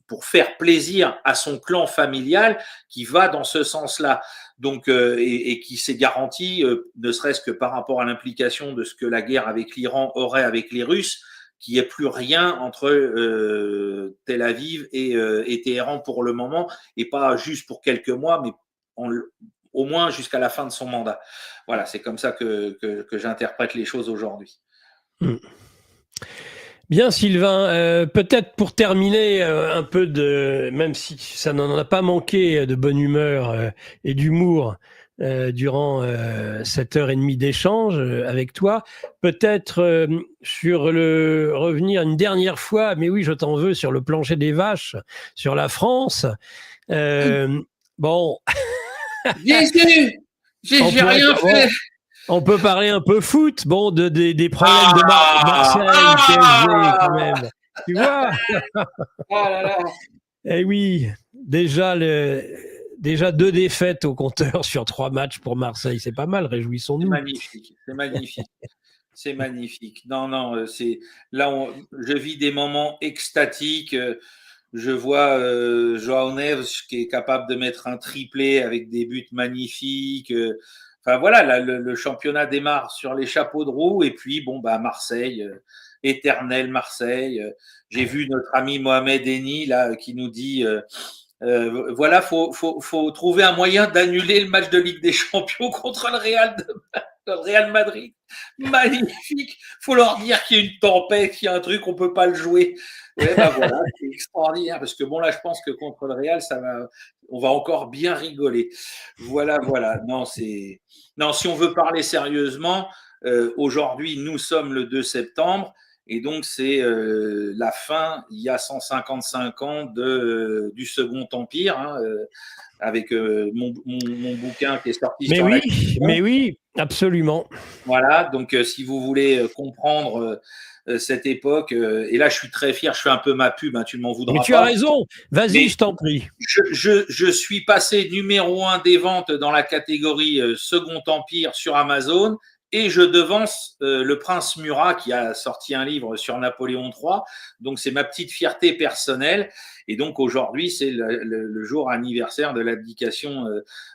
pour faire plaisir à son clan familial qui va dans ce sens-là. Donc, et qui s'est garanti, ne serait-ce que par rapport à l'implication de ce que la guerre avec l'Iran aurait avec les Russes, qu'il n'y ait plus rien entre Tel Aviv et Téhéran pour le moment, et pas juste pour quelques mois, mais au moins jusqu'à la fin de son mandat. Voilà, c'est comme ça que j'interprète les choses aujourd'hui. Bien, Sylvain, peut-être pour terminer un peu même si ça n'en a pas manqué de bonne humeur et d'humour durant cette heure et demie d'échange avec toi, peut-être revenir une dernière fois, mais oui, je t'en veux, sur le plancher des vaches, sur la France. Bon. Bien sûr, j'ai rien fait. On peut parler un peu foot, bon, des problèmes de Marseille, PSG quand même. Tu vois? Oh là là. Eh oui, déjà 2 défaites au compteur sur 3 matchs pour Marseille, c'est pas mal, réjouissons-nous. C'est magnifique, c'est magnifique. C'est magnifique. Non, c'est là, je vis des moments extatiques. Je vois João Neves qui est capable de mettre un triplé avec des buts magnifiques. Enfin voilà, là, le championnat démarre sur les chapeaux de roue, et puis bon bah Marseille, éternel Marseille. J'ai vu notre ami Mohamed Eni là qui nous dit voilà, faut trouver un moyen d'annuler le match de Ligue des Champions contre le Real Madrid. Magnifique. Faut leur dire qu'il y a une tempête, qu'il y a un truc, on peut pas le jouer. Ouais, bah voilà, c'est extraordinaire, parce que bon là, je pense que contre le Real, on va encore bien rigoler. Voilà. Non, si on veut parler sérieusement, aujourd'hui, nous sommes le 2 septembre. Et donc, c'est la fin, il y a 155 ans du Second Empire, avec mon bouquin qui est sorti sur la question. Mais oui, absolument. Voilà, donc si vous voulez comprendre cette époque, et là, je suis très fier, je fais un peu ma pub, tu ne m'en voudras pas. Mais tu as raison, vas-y, je t'en prie. Je suis passé numéro 1 des ventes dans la catégorie Second Empire sur Amazon. et je devance le prince Murat qui a sorti un livre sur Napoléon III. Donc c'est ma petite fierté personnelle. Et donc aujourd'hui, c'est le jour anniversaire de l'abdication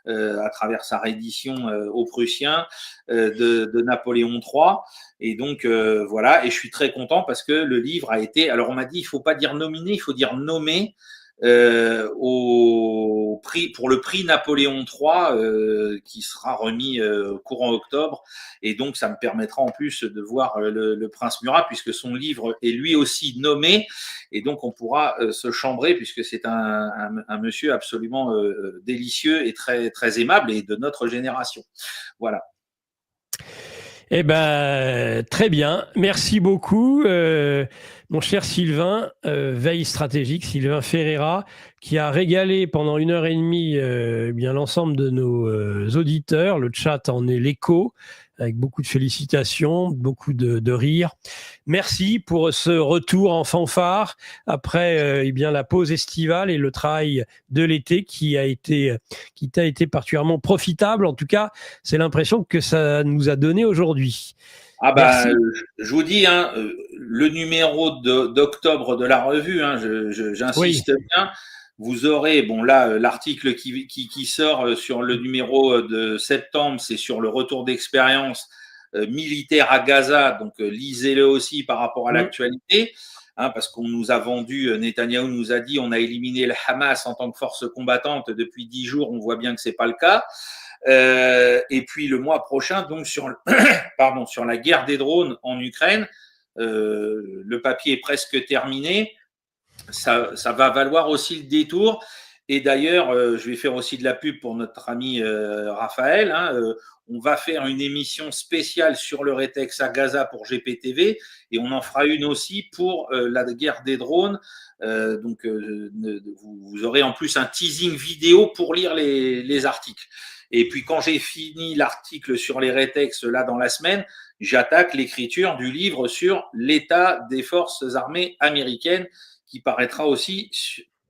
à travers sa reddition aux Prussiens de Napoléon III. Et donc voilà, et je suis très content parce que le livre a été, alors on m'a dit, il faut pas dire nominé, il faut dire nommé au prix, pour le prix Napoléon III qui sera remis courant octobre. Et donc ça me permettra en plus de voir le prince Murat puisque son livre est lui aussi nommé. Et donc on pourra se chambrer puisque c'est un monsieur absolument délicieux et très, très aimable et de notre génération. Voilà. Eh ben, très bien. Merci beaucoup, mon cher Sylvain, veille stratégique, Sylvain Ferreira, qui a régalé pendant 1 heure et demie bien l'ensemble de nos auditeurs. Le chat en est l'écho, avec beaucoup de félicitations, beaucoup de rires. Merci pour ce retour en fanfare après bien la pause estivale et le travail de l'été qui t'a été particulièrement profitable. En tout cas, c'est l'impression que ça nous a donné aujourd'hui. Ah bah, je vous dis, hein, le numéro d'octobre de la revue, hein, j'insiste bien, vous aurez, bon là, l'article qui sort sur le numéro de septembre, c'est sur le retour d'expérience militaire à Gaza, donc lisez-le aussi par rapport à l'actualité, hein, parce qu'on nous a vendu, Netanyahou nous a dit, on a éliminé le Hamas en tant que force combattante depuis 10 jours, on voit bien que c'est pas le cas. Et puis le mois prochain, donc sur la guerre des drones en Ukraine, le papier est presque terminé. Ça va valoir aussi le détour. Et d'ailleurs, je vais faire aussi de la pub pour notre ami Raphaël. Hein, on va faire une émission spéciale sur le rétex à Gaza pour GPTV et on en fera une aussi pour la guerre des drones. Donc, vous aurez en plus un teasing vidéo pour lire les articles. Et puis, quand j'ai fini l'article sur les rétex là dans la semaine, j'attaque l'écriture du livre sur l'état des forces armées américaines qui paraîtra aussi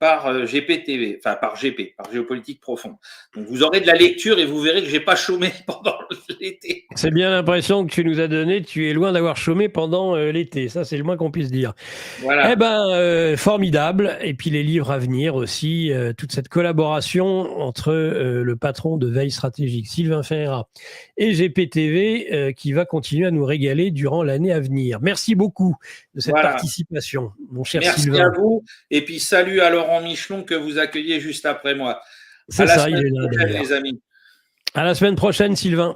par GPTV, enfin par GP, par Géopolitique Profonde. Donc vous aurez de la lecture et vous verrez que j'ai pas chômé pendant l'été. C'est bien l'impression que tu nous as donné. Tu es loin d'avoir chômé pendant l'été. Ça, c'est le moins qu'on puisse dire. Voilà. Eh ben, formidable. Et puis les livres à venir aussi. Toute cette collaboration entre le patron de Veille Stratégique, Sylvain Ferreira, et GPTV qui va continuer à nous régaler durant l'année à venir. Merci beaucoup de cette participation, mon cher Sylvain. Merci à vous. Et puis salut à Laurent Michelon que vous accueillez juste après moi. C'est ça, il est là derrière. Les amis. À la semaine prochaine, Sylvain.